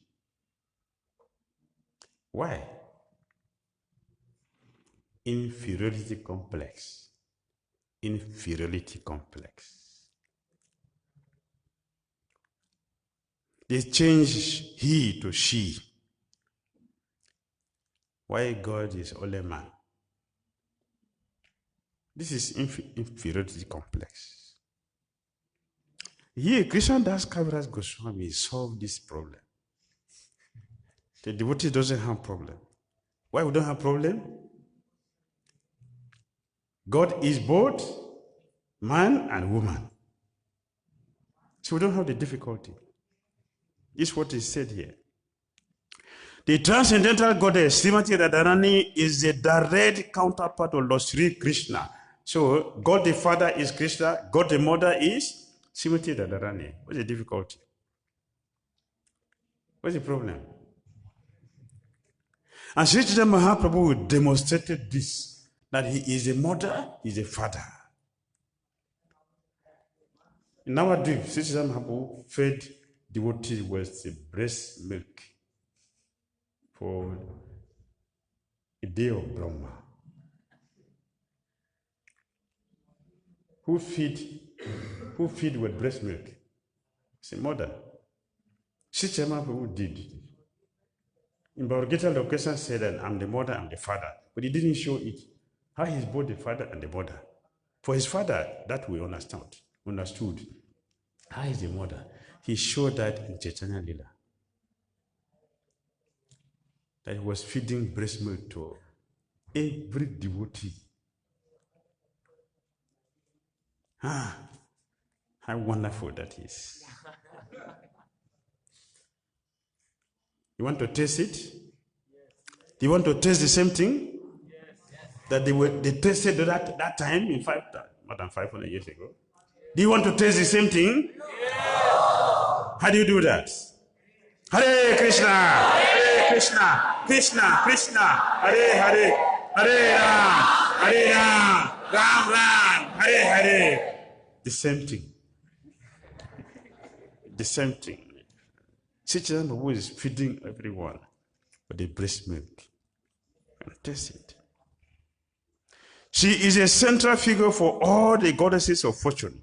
Why? Inferiority complex. Inferiority complex. They change he to she. Why God is only man? This is inferiority complex. Here, Krishnadas Kaviraj Goswami solved this problem. The devotee doesn't have problem. Why we don't have problem? God is both man and woman. So we don't have the difficulty. This is what is said here. The transcendental goddess, Srimati Radharani, is the direct counterpart of Lord Sri Krishna. So God the Father is Krishna, God the Mother is Srimati Radharani. What's the difficulty? What's the problem? And Sri Chaitanya Mahaprabhu demonstrated this, that he is a mother, he is a father. In our dream, Sri Chaitanya Mahaprabhu fed devotees with the breast milk for a day of Brahma. Who feed with breast milk? It's a mother. Sri Chaitanya Mahaprabhu did. In Bhagavad Gita, the question said that I'm the mother, I'm the father, but he didn't show it. How he's both the father and the mother. For his father, that we understood. How is the mother? He showed that in Chaitanya Lila. That he was feeding breast milk to every devotee. How wonderful that is. You want to taste it? Do you want to taste the same thing that they tasted that time in more than 500 years ago? Do you want to taste the same thing? How do you do that? Hare Krishna, Hare Krishna, Krishna Krishna, Hare Hare, Hare Ram, Ram Ram, Hare Hare. The same thing. The same thing. Chaitanya Prabhu is feeding everyone with the breast milk. And taste it. She is a central figure for all the goddesses of fortune.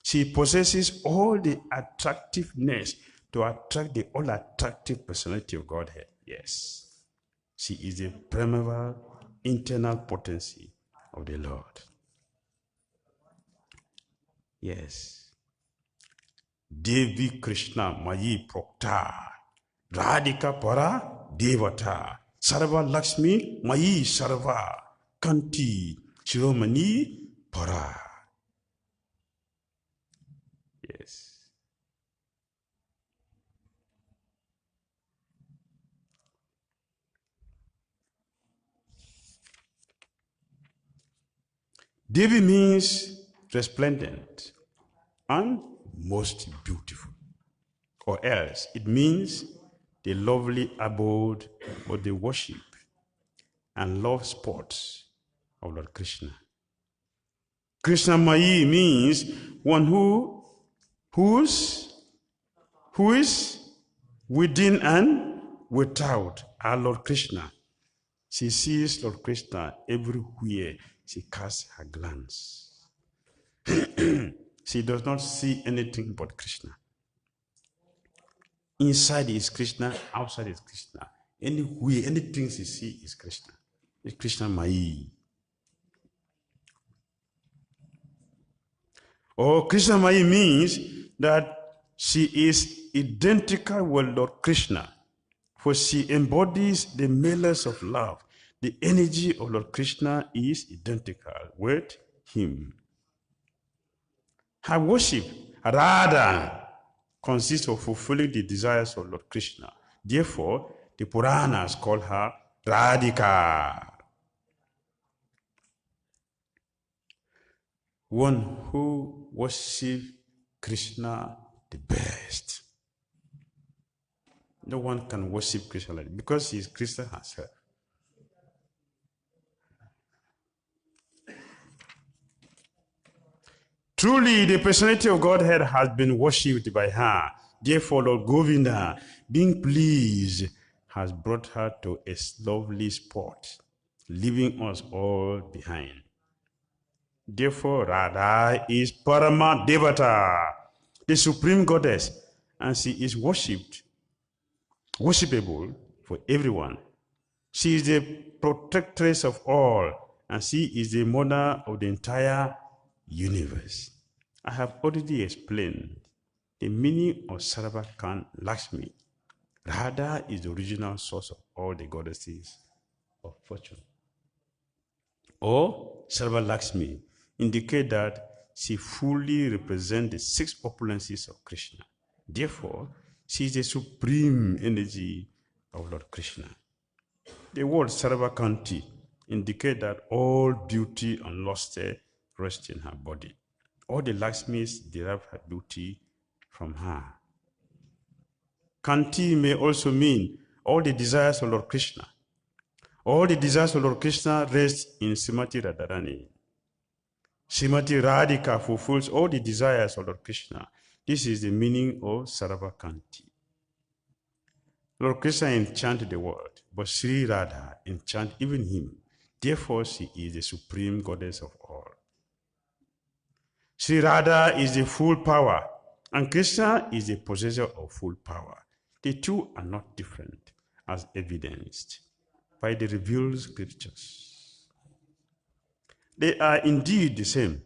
She possesses all the attractiveness to attract the all-attractive personality of Godhead. Yes. She is the primeval internal potency of the Lord. Yes. Devi Krishna Mayi Prokta Radhika Para Devata Sarva Lakshmi Mayi Sarva Kanti Shiromani Para. Yes. Devi means resplendent and most beautiful. Or else, it means the lovely abode of the worship and love sports of Lord Krishna. Krishna Mayi means one who is within and without our Lord Krishna. She sees Lord Krishna everywhere she casts her glance. She does not see anything but Krishna. Inside is Krishna, outside is Krishna. Anywhere, anything she sees is Krishna. It's Krishna Mayi. Or Krishna Mayi means that she is identical with Lord Krishna, for she embodies the malest of love. The energy of Lord Krishna is identical with him. Her worship, Radha, consists of fulfilling the desires of Lord Krishna. Therefore, the Puranas call her Radhika. One who worships Krishna the best. No one can worship Krishna like that because she is Krishna herself. Truly, the personality of Godhead has been worshipped by her. Therefore, Lord Govinda, being pleased, has brought her to a lovely spot, leaving us all behind. Therefore, Radha is Parama Devata, the supreme goddess, and she is worshipable for everyone. She is the protectress of all, and she is the mother of the entire universe. I have already explained the meaning of Sarvakan Lakshmi. Radha is the original source of all the goddesses of fortune. Or Sarva Lakshmi indicate that she fully represents the 6 opulences of Krishna. Therefore, she is the supreme energy of Lord Krishna. The word Sarvakanti indicate that all beauty and lustre rest in her body. All the Lakshmis derive her beauty from her. Kanti may also mean all the desires of Lord Krishna. All the desires of Lord Krishna rest in Srimati Radharani. Srimati Radhika fulfills all the desires of Lord Krishna. This is the meaning of Sarvakanti. Lord Krishna enchanted the world, but Sri Radha enchanted even him. Therefore, she is the supreme goddess of all. Sri Radha is the full power, and Krishna is the possessor of full power. The two are not different, as evidenced by the revealed scriptures. They are indeed the same,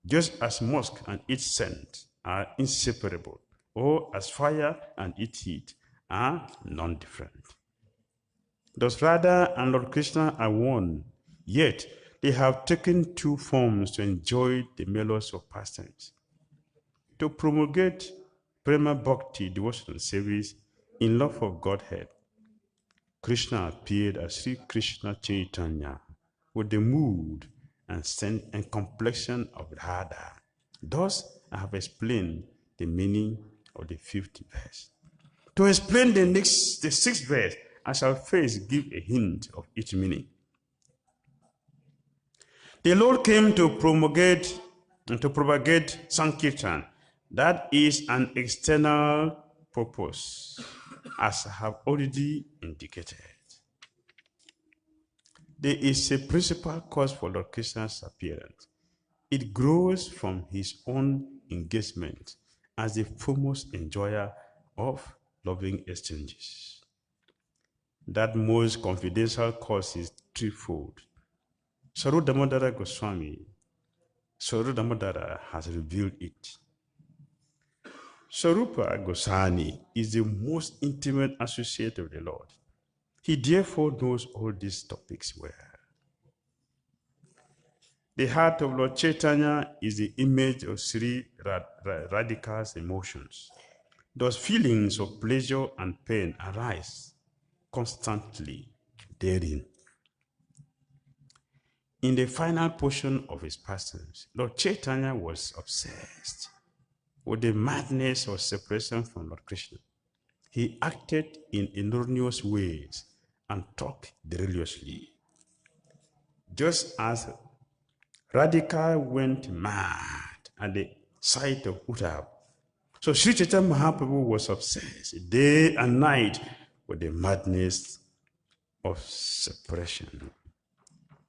just as musk and its scent are inseparable, or as fire and its heat are non-different. Thus Radha and Lord Krishna are one, yet they have taken two forms to enjoy the mellows of pastimes. To promulgate Prema Bhakti devotional service in love of Godhead, Krishna appeared as Sri Krishna Chaitanya with the mood and scent and complexion of Radha. Thus, I have explained the meaning of the 5th verse. To explain the 6th verse, I shall first give a hint of its meaning. The Lord came to propagate Sankirtan. That is an external purpose, as I have already indicated. There is a principal cause for Lord Krishna's appearance. It grows from his own engagement as the foremost enjoyer of loving exchanges. That most confidential cause is threefold. Saru Damodara Goswami, Saru Damodara has revealed it. Sarupa Goswami is the most intimate associate of the Lord. He therefore knows all these topics well. The heart of Lord Chaitanya is the image of Sri Radhika's emotions. Those feelings of pleasure and pain arise constantly therein. In the final portion of his pastimes, Lord Chaitanya was obsessed with the madness of separation from Lord Krishna. He acted in erroneous ways and talked deliciously. Just as Radhika went mad at the sight of Uddhava, so Sri Chaitanya Mahaprabhu was obsessed day and night with the madness of separation.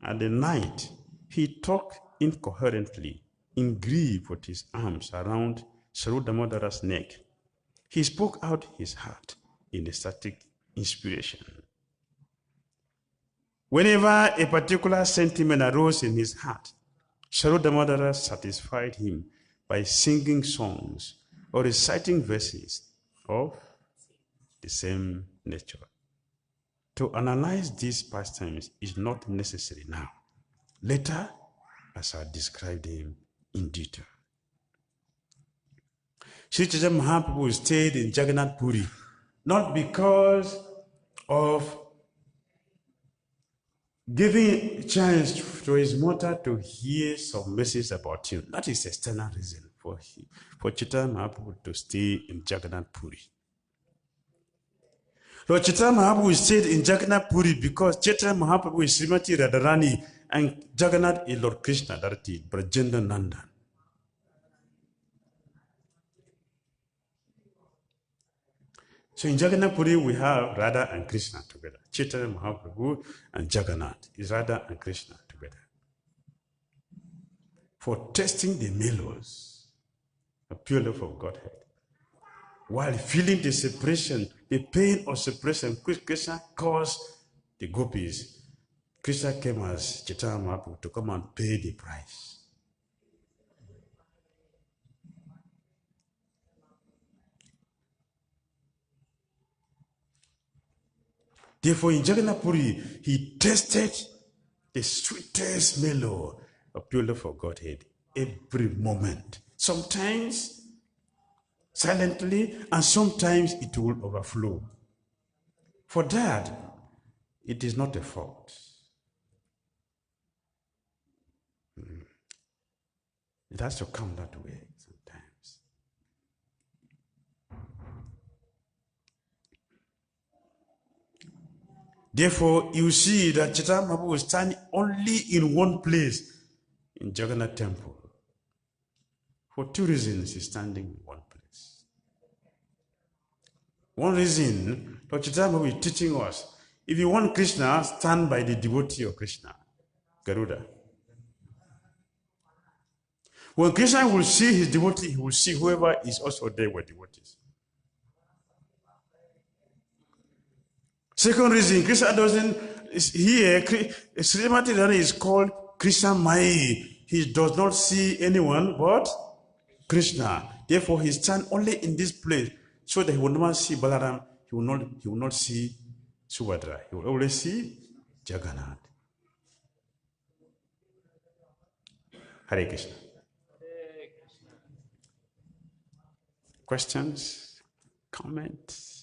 At the night, he talked incoherently, in grief with his arms around Saru Damodara's neck. He spoke out his heart in ecstatic inspiration. Whenever a particular sentiment arose in his heart, Saru Damodara satisfied him by singing songs or reciting verses of the same nature. To analyze these pastimes is not necessary now. Later, I shall describe them in detail. Sri Chaitanya Mahaprabhu stayed in Jagannath Puri, not because of giving a chance to his mother to hear some message about him. That is external reason for Chaitanya Mahaprabhu to stay in Jagannath Puri. Lord Chaitanya Mahaprabhu stayed in Jagannath Puri because Chaitanya Mahaprabhu is Srimati Radharani and Jagannath is Lord Krishna, that is Brajendra Nandan. So in Jagannath Puri we have Radha and Krishna together. Chaitanya Mahaprabhu and Jagannath is Radha and Krishna together. For testing the mellows, a pure love of Godhead, while feeling the separation, the pain of separation, which Krishna caused the gopis, Krishna came as Chaitanya Mahaprabhu to come and pay the price. Therefore, in Jagannath Puri, he tasted the sweetest mellow of pure love for Godhead every moment. Sometimes silently, and sometimes it will overflow. For that, it is not a fault. It has to come that way sometimes. Therefore, you see that Chaitanya Mahaprabhu was standing only in one place in Jagannath temple. For two reasons, he's standing in one place. One reason, Lord Chaitanya Mahaprabhu is teaching us, if you want Krishna, stand by the devotee of Krishna, Garuda. When Krishna will see his devotee, he will see whoever is also there with devotees. Second reason, Krishna doesn't, here, Srimati Radha is called Krishna Mai, he does not see anyone but Krishna. Therefore, he stands only in this place so that he will not see Balaram, he will not see Subhadra. He will always see Jagannath. Hare Krishna. Questions? Comments?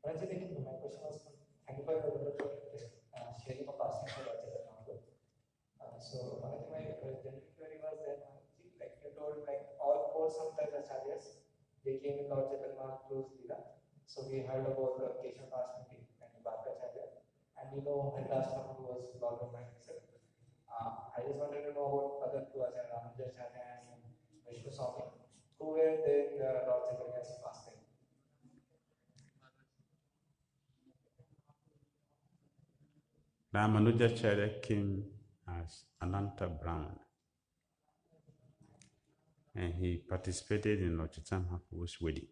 Maharaj, my question was, thank you for sharing of asking for Raja. So, Maharaj, my general query was that, like you told, like all four Samtaka Acharyas, they came in Lord Jagannath through Leela. So we heard about the Keshav Basmati and Bhakti Acharya, and we know Haridasram who was Lord of himself. I just wanted to know about other two Acharyas, Acharya and Vishnu Swami, who were there in Lord Jagannath's fasting. Ramanujacharya came as Ananta Brahman, and he participated in Lord Chaitanya Mahaprabhu's wedding.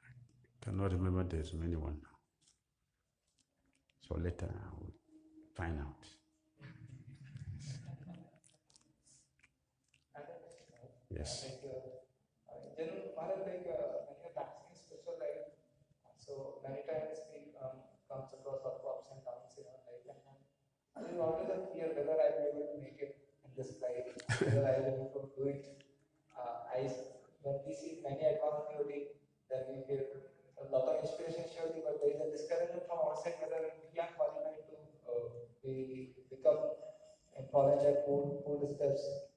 I cannot remember there's many one now. So later I will find out. Yes. Then, Maharaj, when you're practicing spiritual life, so many times we comes across lot of ups and downs in our life, and there is always a fear whether I will be able to make it in this life, whether I will be able to do it. When we see many advanced devotees, then we feel a lot of inspiration surely, but there is a discouragement from outside whether we are qualified to become and follow their food steps.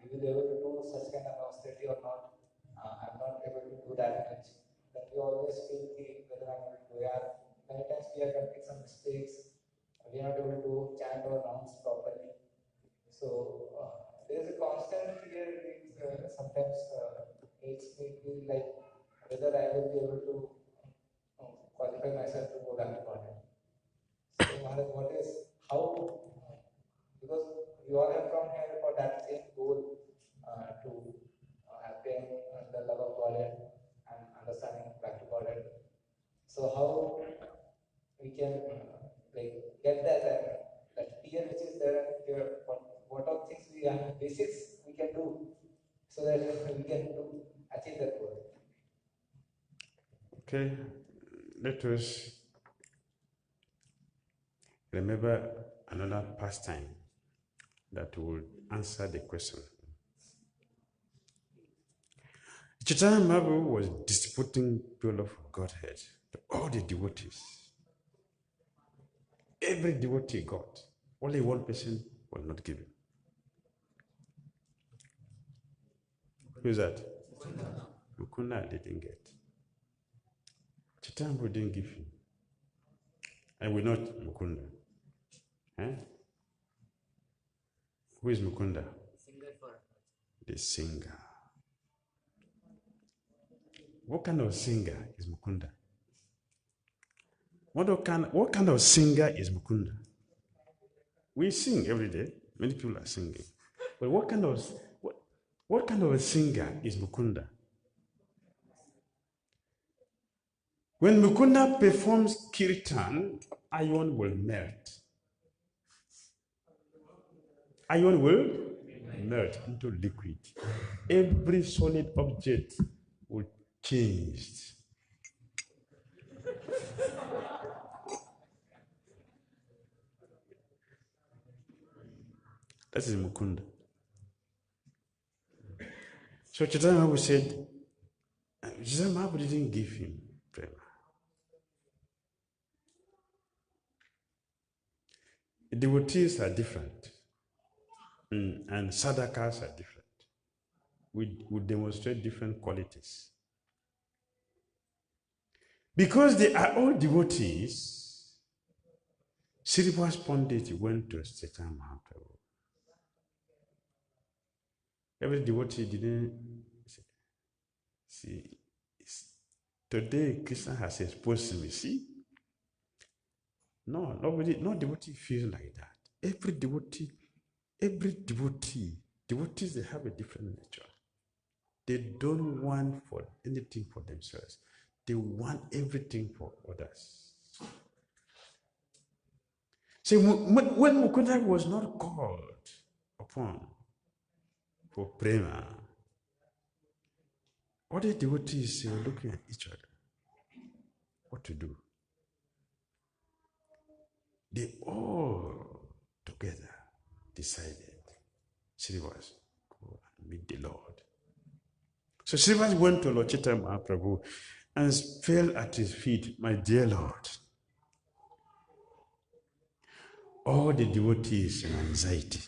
We will be able to do such kind of austerity or not. I'm not able to do that much. Then we always feel whether I'm able to do it. Many times we are committing some mistakes. We are not able to chant our rounds properly. So there is a constant fear which sometimes makes me feel like whether I will be able to qualify myself to go back to God. So Maharaj, what is how? Because we all have come here for that same goal to attain the love of Godhead and understanding back to Godhead. So how we can like get that fear which is there and fear, what are things we have basics we can do so that we can achieve that goal. Okay, let us remember another pastime that will answer the question. Chaitanya Mahaprabhu was distributing people of Godhead to all the devotees. Every devotee got. Only one person was not given. Who is that? Mukunda didn't get. Chaitanya Mahaprabhu didn't give him. And we not Mukunda. Eh? Who is Mukunda? The singer. What kind of singer is Mukunda? What kind of singer is Mukunda? We sing every day. Many people are singing. But what kind of a singer is Mukunda? When Mukunda performs kirtan, iron will melt. Iron will melt into liquid. Every solid object will change. That is Mukunda. So Chaitanya Mahaprabhu said, Chaitanya Mahaprabhu didn't give him prema. Devotees are different, and sadhakas are different. We demonstrate different qualities. Because they are all devotees, Srivas Pandit went to Chaitanya Mahaprabhu. Every devotee didn't see. Today, Krishna has exposed me. See, No, no devotee feels like that. Every devotee, devotees, they have a different nature. They don't want for anything for themselves. They want everything for others. See, when Mukunda was not called upon for prema, all the devotees were looking at each other. What to do? They all together decided Srivas go and meet the Lord. So Srivas went to Lord Chaitanya Mahaprabhu and fell at his feet. My dear Lord, all the devotees in anxiety.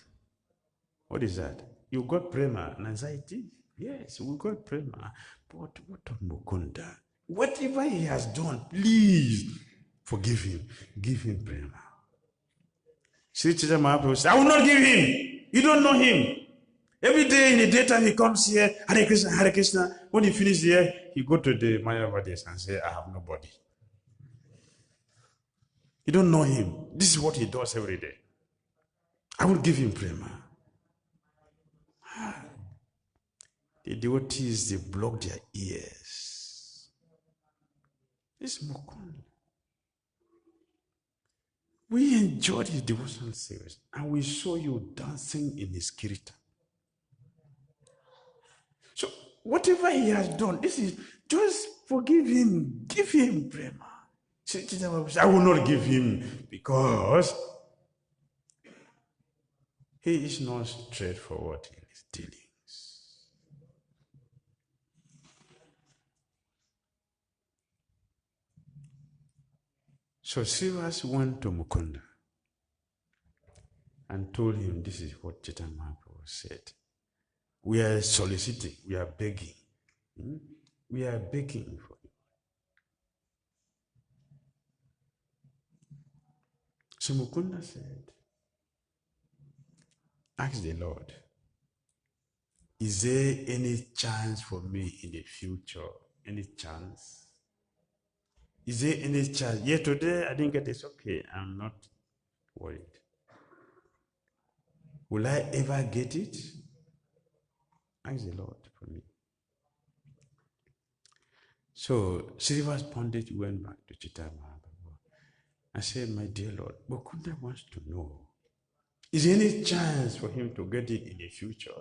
What is that? You got prema and anxiety? Yes, we got prema. But what of Mukunda? Whatever he has done, please forgive him. Give him prema. Sri Chaitanya Mahaprabhu said, I will not give him. You don't know him. Every day in the daytime he comes here, Hare Krishna, Hare Krishna. When he finishes here, he go to the Mayavadis and say, I have nobody. You don't know him. This is what he does every day. I will give him prema. The devotees, they block their ears. This Mukunda. We enjoyed his devotional service and we saw you dancing in his kirtan. So whatever he has done, this is just forgive him, give him prema. I will not give him because he is not straightforward in his dealings. So Srivas went to Mukunda and told him this is what Chaitanya Mahaprabhu said. We are soliciting, we are begging. We are begging for you. So Mukunda said, ask the Lord, is there any chance for me in the future? Any chance? Is there any chance? Yeah, today I didn't get this. Okay, I'm not worried. Will I ever get it? Ask the Lord for me. So Srivas Pandit went back to Chaitanya Mahaprabhu and said, my dear Lord, Mukunda wants to know, is there any chance for him to get it in the future?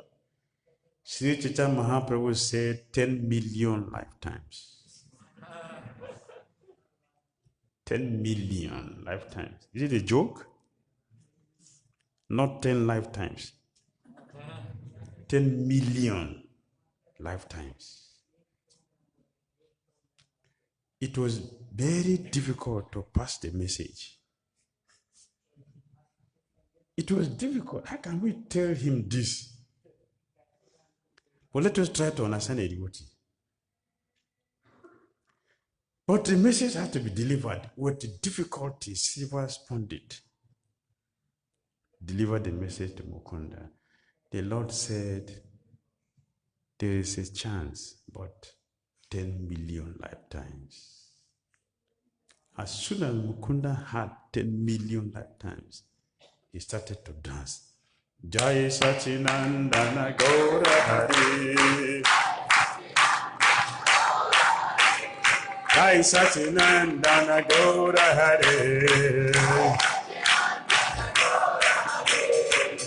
Sri Chaitanya Mahaprabhu said 10 million lifetimes. 10 million lifetimes. Is it a joke? Not 10 lifetimes. 10 million lifetimes. It was very difficult to pass the message. It was difficult. How can we tell him this? Well, let us try to understand a devotee. But the message has to be delivered with the difficulty. Srivas Pandit delivered the message to Mukunda. The Lord said, there is a chance, but 10 million lifetimes. As soon as Mukunda had 10 million lifetimes, he started to dance. Jai Sachinandana Gaura Hari. Jai Sachinandana Gaura Hari.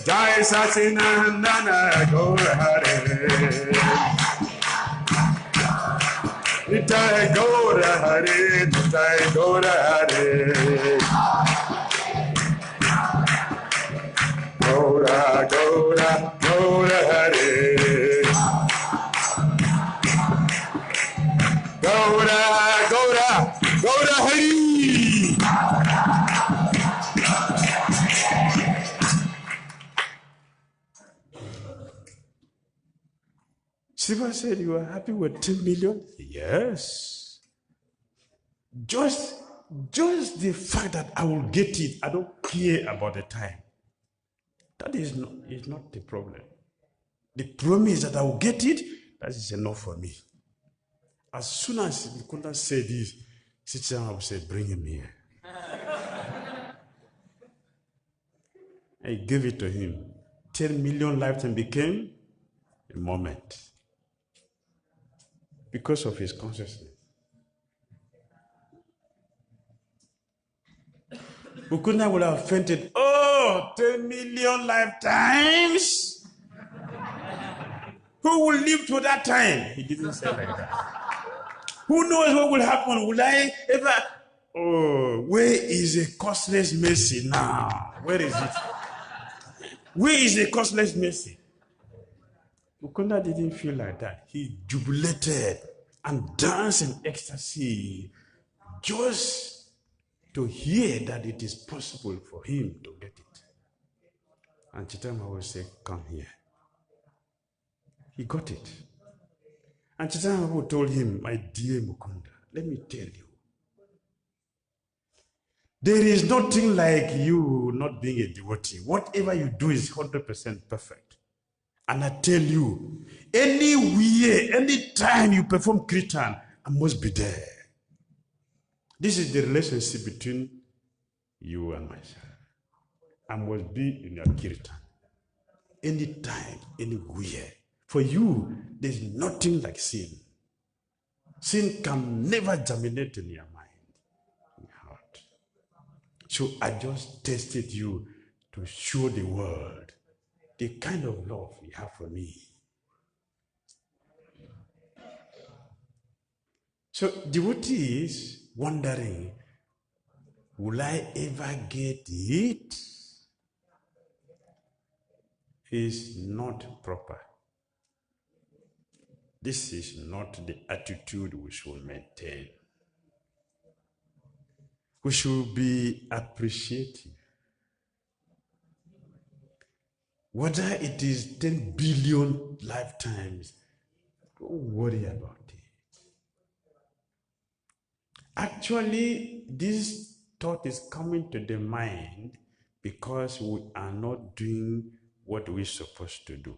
Jai Sachinandana Gaura Hari. Nitai Gaura Hari. Nitai Gaura Hari. Gaura, Gaura, Gaura Hari. Gaura, Gaura, Gaura Hari. Shiva said, you are happy with 10 million? Yes. Just the fact that I will get it, I don't care about the time. That is not the problem. The promise that I will get it, that is enough for me. As soon as Mukunda said this, Sichama will say, bring him here. I gave it to him. 10 million lifetime became a moment because of his consciousness. Mukunda would have fainted, 10 million lifetimes? Who will live to that time? He didn't say like that. Who knows what will happen? Will I ever? Oh, where is the costless mercy now? Where is it? Where is the costless mercy? Mukunda didn't feel like that. He jubilated and danced in ecstasy just to hear that it is possible for him to get it. And Chaitanya will say, come here. He got it. And Chaitanya told him, my dear Mukunda, let me tell you, there is nothing like you not being a devotee. Whatever you do is 100% perfect. And I tell you, anywhere, anytime you perform kirtan, I must be there. This is the relationship between you and myself. I must be in your kirtan. Anytime, anywhere. For you, there's nothing like sin. Sin can never germinate in your mind, in your heart. So I just tested you to show the world the kind of love you have for me. So devotees wondering, will I ever get it? Is not proper. This is not the attitude we should maintain. We should be appreciative. Whether it is 10 billion lifetimes, don't worry about it. Actually, this thought is coming to the mind because we are not doing what we're supposed to do.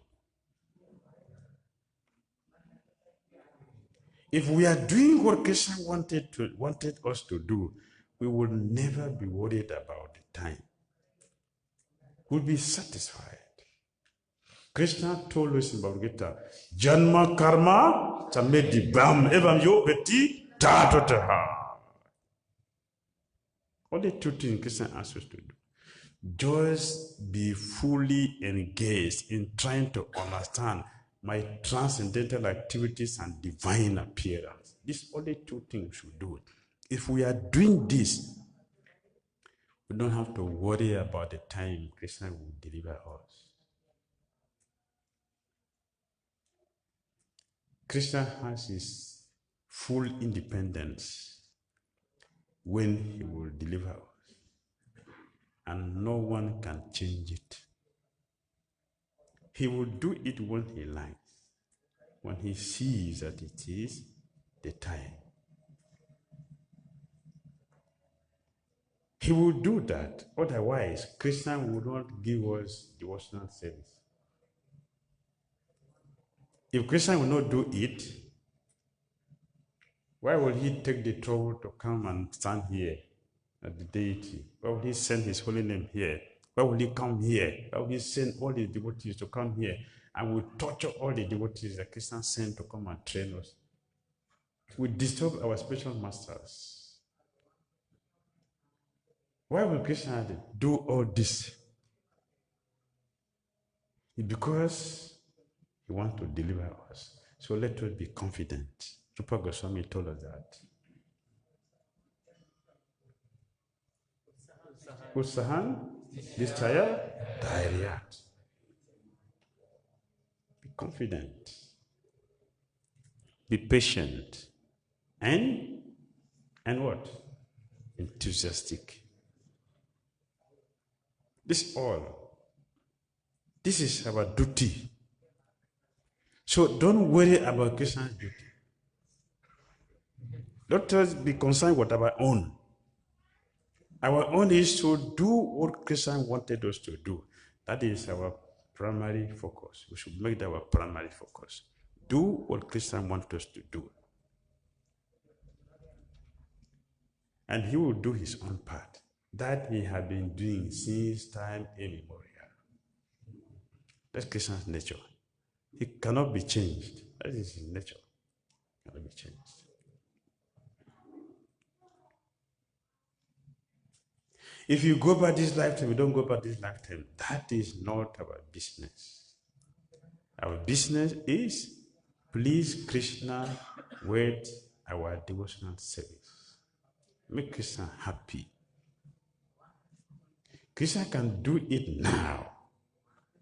If we are doing what Krishna wanted us to do, we will never be worried about the time. We'll be satisfied. Krishna told us in Bhagavad Gita, Janma karma chamedi bam evam yo veti tatotaha. Only two things Krishna asks us to do. Just be fully engaged in trying to understand my transcendental activities and divine appearance. These only two things we should do. If we are doing this, we don't have to worry about the time Krishna will deliver us. Krishna has his full independence when he will deliver us, and no one can change it. He will do it when he likes, when he sees that it is the time. He will do that, otherwise Krishna will not give us devotional service. If Krishna will not do it, why will he take the trouble to come and stand here at the deity? Why will he send his holy name here? Why will he come here? Why will he send all the devotees to come here and will torture all the devotees that Krishna sent to come and train us? We disturb our spiritual masters. Why will Krishna do all this? It's because he wants to deliver us. So let us be confident. Rupa Goswami told us that. Utsahan, Nishchaya, Dhairyat. Be confident. Be patient. And what? Enthusiastic. This all. This is our duty. So don't worry about Krishna's duty. Let us be concerned with our own. Our own is to do what Krishna wanted us to do. That is our primary focus. We should make that our primary focus. Do what Krishna wants us to do. And he will do his own part. That he has been doing since time immemorial. That's Krishna's nature. He cannot be changed. That is his nature. Cannot be changed. If you go by this lifetime, you don't go by this lifetime. That is not our business. Our business is please Krishna with our devotional service. Make Krishna happy. Krishna can do it now.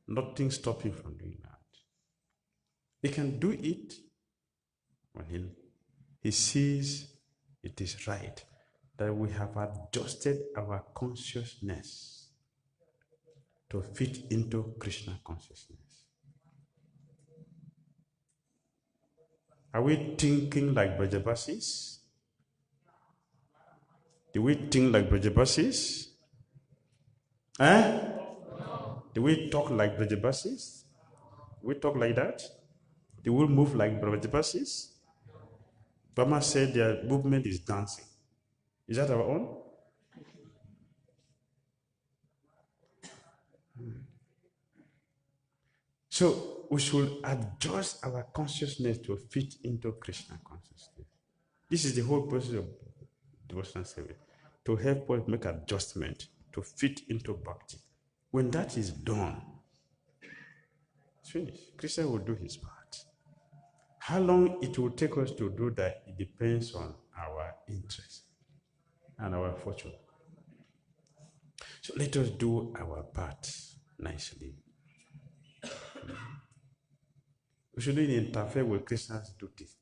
Nothing stops him from doing that. He can do it when he sees it is right, that we have adjusted our consciousness to fit into Krishna consciousness. Are we thinking like Brajabasis? Do we think like Brajabasis? Do we talk like Brajabasis? Do we talk like that? Do we move like Brajabasis? Brahma said their movement is dancing. Is that our own? So we should adjust our consciousness to fit into Krishna consciousness. This is the whole process of devotional service, to help us make adjustment to fit into Bhakti. When that is done, it's finished. Krishna will do his part. How long it will take us to do that, it depends on our interest and our fortune. So let us do our part nicely. We shouldn't interfere with Krishna's duties.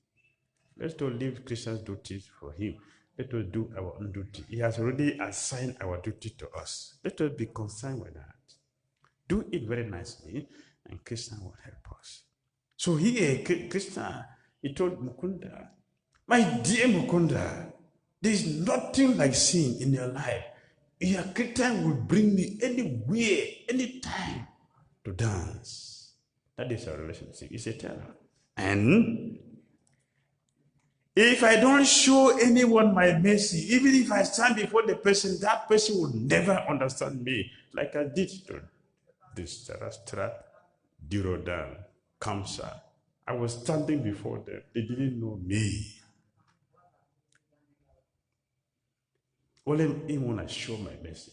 Let's not leave Krishna's duties for him. Let us do our own duty. He has already assigned our duty to us. Let us be concerned with that. Do it very nicely, and Krishna will help us. So here, Krishna, he told Mukunda, my dear Mukunda, there is nothing like sin in your life. Your Kirtan will bring me anywhere, anytime to dance. That is our relationship. It's eternal. And if I don't show anyone my mercy, even if I stand before the person, that person will never understand me, like I did to this Sarastra, Dhirodan, Kamsa. I was standing before them. They didn't know me. Only when I show my mercy.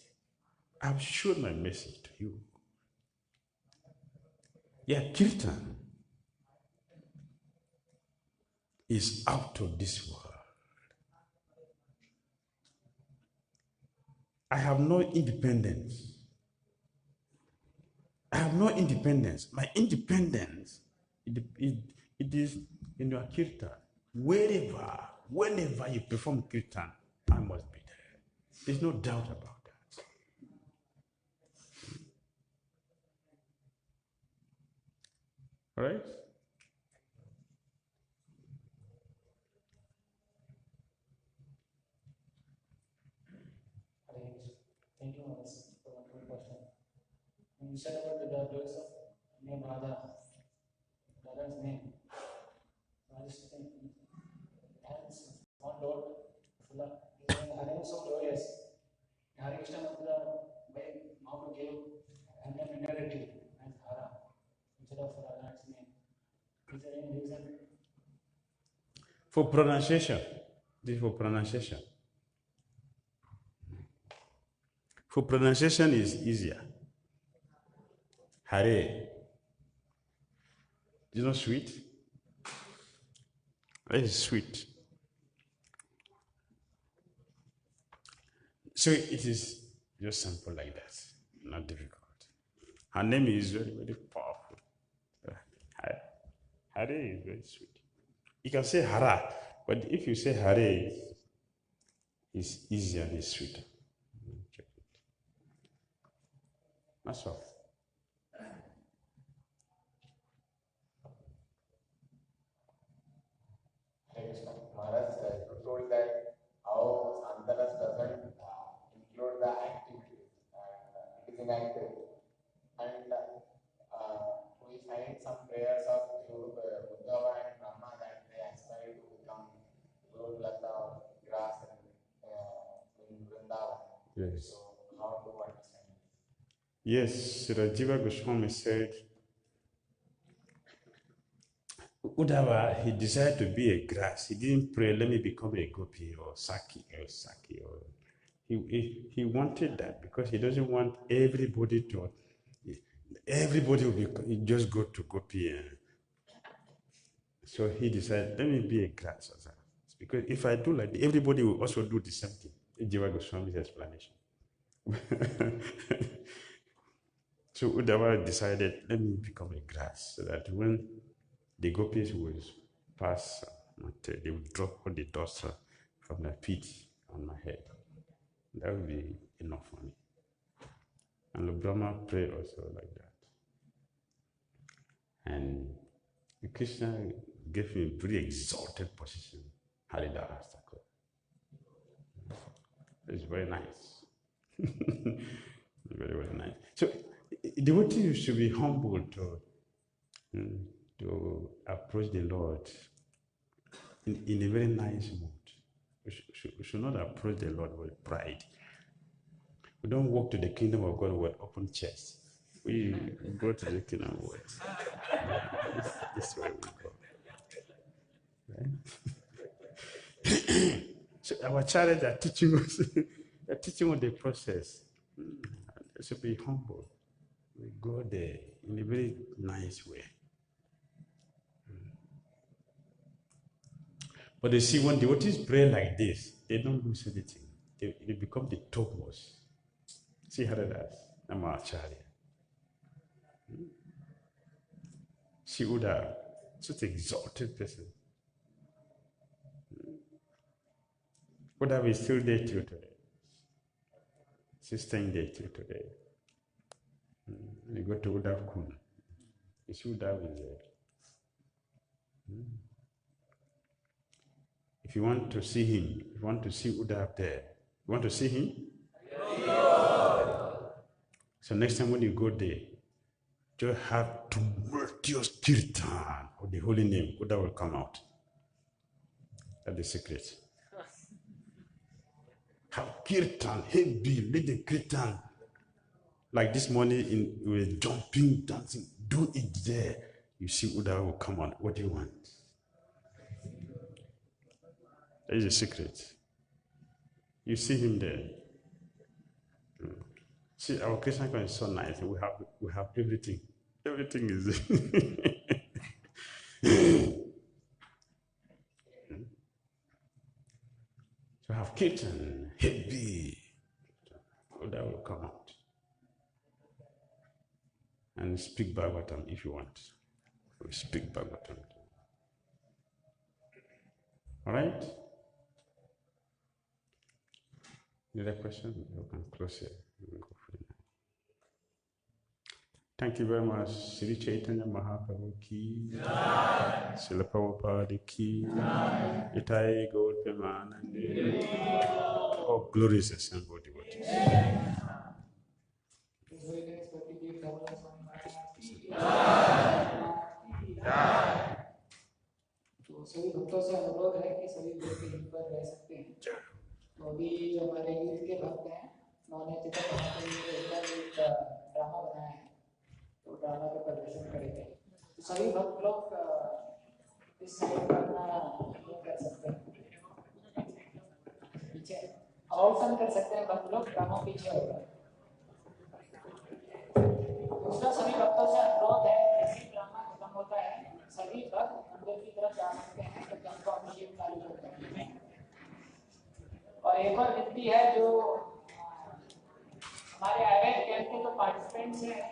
I've shown my mercy to you. Yeah, Kirtan is out of this world. I have no independence. I have no independence. My independence, it is in your Kirtan. Wherever, whenever you perform Kirtan, I must be there. There's no doubt about that. All right? Thank you, Maharaj, for a good question. You said about the words of name Radha, Radha's name. I just think it has one Lord, full of her name is so glorious. Hare Krishna Mantra, by Maharaj gave her name indirectly as Hara instead of Radha's name. Is there any reason? For pronunciation. This is for pronunciation. For pronunciation is easier. Hare. Is not sweet? That is sweet. So it is just simple like that, not difficult. Her name is very, very powerful. Hare is very sweet. You can say Hara, but if you say Hare, it's easier and it's sweeter. Check it. That's all. Maharaj, you told that how Santanas doesn't include the activities and it is inactive. And we find some prayers of Uddhava and Brahma that they aspire to become Guru Lata or grass in Vrindavan. Yes. So, how to understand? Yes, Rajiva Goswami said, Uddhava, he decided to be a grass. He didn't pray, let me become a gopi or saki. He wanted that because he doesn't want everybody will be, just go to gopi. So he decided, let me be a grass. Because if I do like that, everybody will also do the same thing. Jiva Goswami's explanation. So Uddhava decided, let me become a grass so that when the gopis will pass, they will drop all the dust from their feet on my head. That will be enough for me. And the Brahma prayed also like that. And Krishna gave him a very exalted position, Haridhara Thakur. It's very nice. Very, very nice. So, devotee should be humble to approach the Lord in a very nice mood. We should not approach the Lord with pride. We don't walk to the kingdom of God with open chest. We go to the kingdom with this way we go. Right? So our challenge are teaching us, they're teaching us the process. We should be humble. We go there in a very nice way. But you see, when devotees pray like this, they don't lose anything. They become the topmost. See Haridas, Namacharya. See Uda, such an exalted person. Uda is still there till today. She's staying there till today. You go to Uda Kun. You see Uda is there. If you want to see him, if you want to see Uda up there, you want to see him? Yeah. So next time when you go there, just have tumultuous kirtan of the holy name. Uda will come out. That's the secret. Have kirtan, heavy, let the kirtan. Like this morning, we were jumping, dancing. Do it there. You see Uda will come out. What do you want? That is the secret. You see him there. See, our Krishna consciousness is so nice. We have everything. Everything is So have kirtan, heavy. That will come out. And speak Bhagavatam if you want. We'll speak Bhagavatam. All right? Any other question? You can close it. Thank you very much. Sri Chaitanya Mahaprabhu ki, Srila Prabhupada ki, Itai Gaur Premanande. Oh, glorious assembled devotees. तो सभी भक्तों से अनुरोध है कि सभी लोग यहीं पर रह सकते हैं। तो अभी जो हमारे यूथ के भक्त हैं, उन्होंने चित्र बनाते हुए एक ड्रामा बनाया है, तो ड्रामा का प्रदर्शन करेंगे। तो सभी भक्त लोग इस साइड पर अपना वो कर सकते हैं, पीछे आउटकम कर सकते हैं भक्त लोग, ड्रामा पीछे होगा। दूसरा सभी भक्तों से अनुरोध है, जैसे ड्रामा खत्म होता है, सभी भक्त अंदर की तरफ जा सकते हैं, तो जब को अभिषेक चालू होता है। और एक और विनती है, जो हमारे आईवेट कैंप के जो पार्टिसिपेंट्स हैं,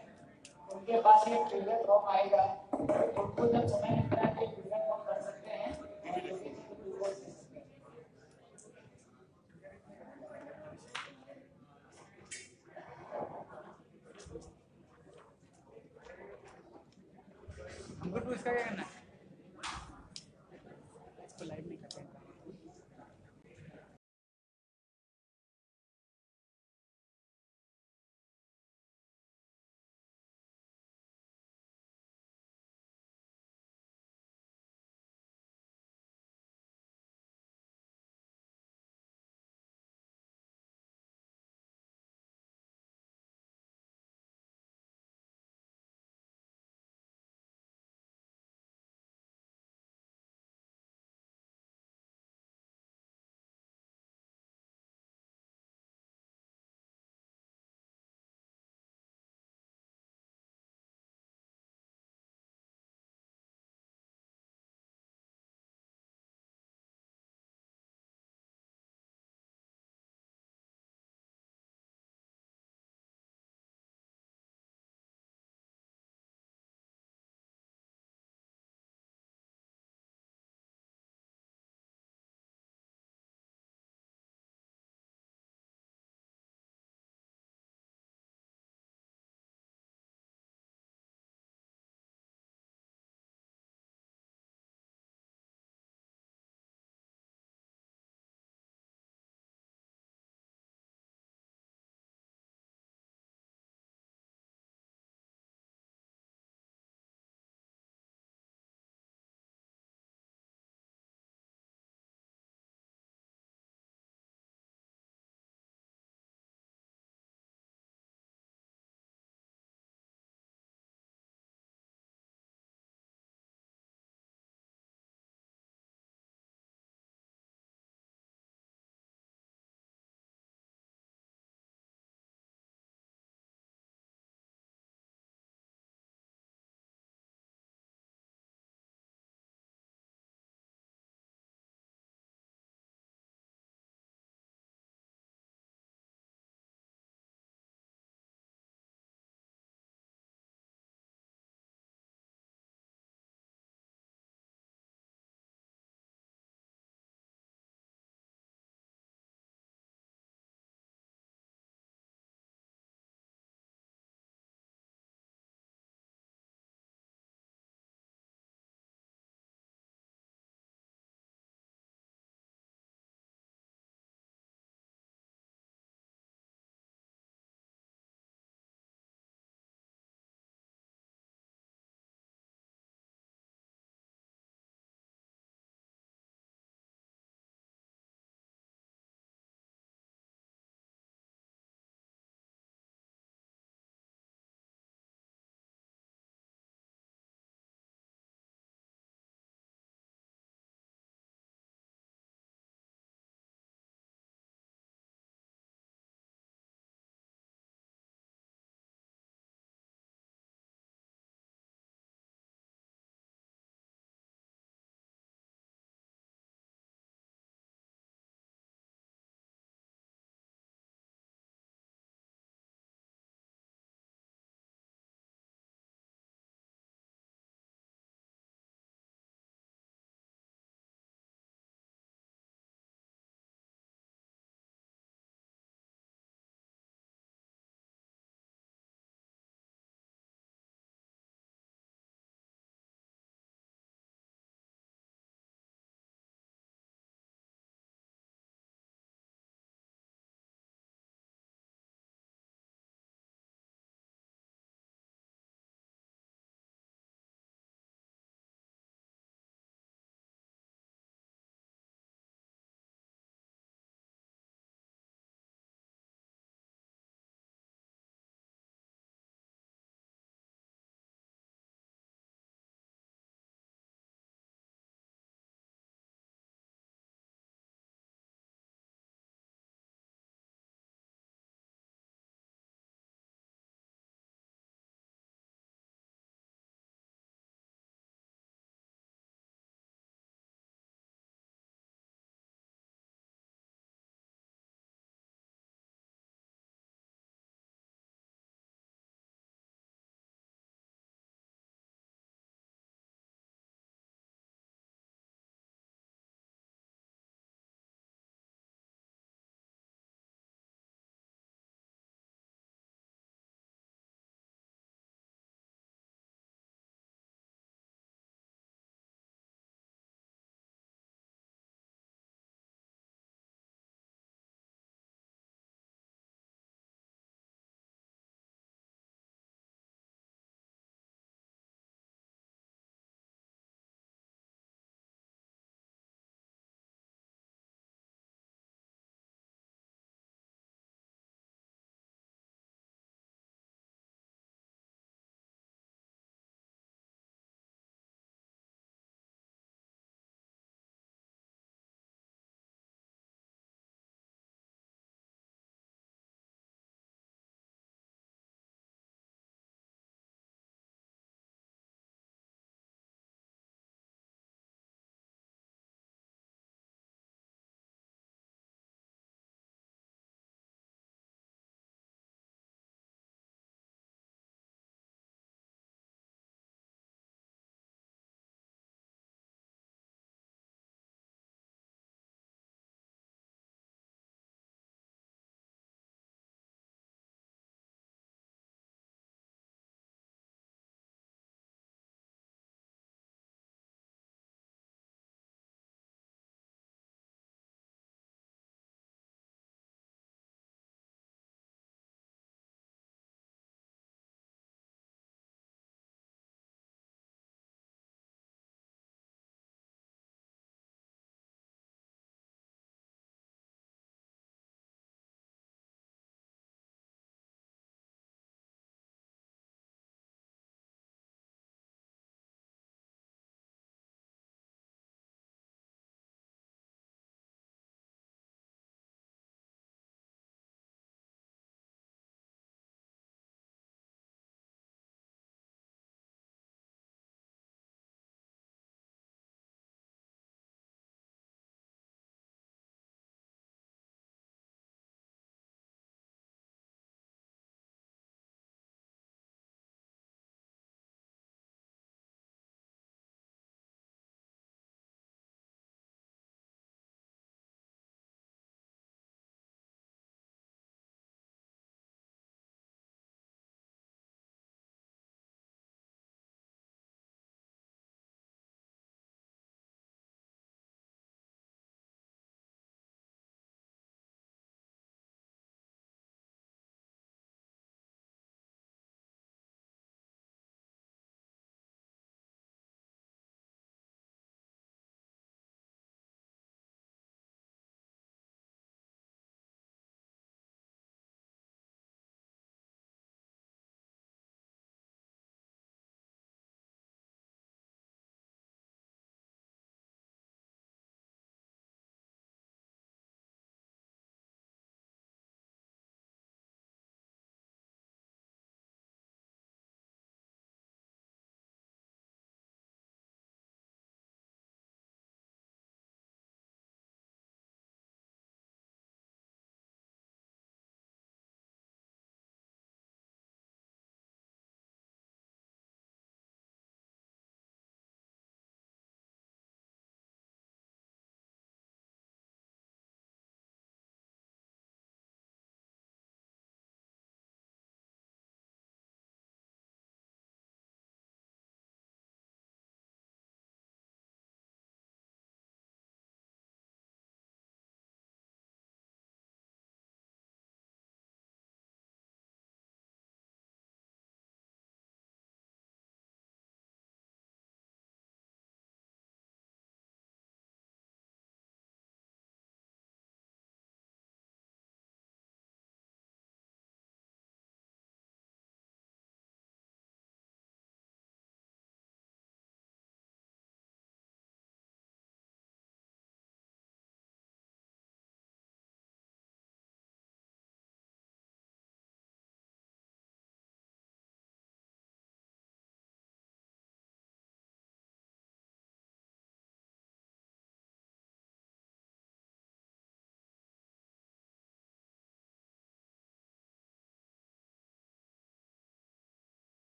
उनके पास ये फीडबैक फॉर्म आएगा, उनको जब समय मिलता है तो फीडबैक फॉर्म भर सकते हैं और योगी जी को फीडबैक दे सकते हैं। हमको तो इसका क्या करना है?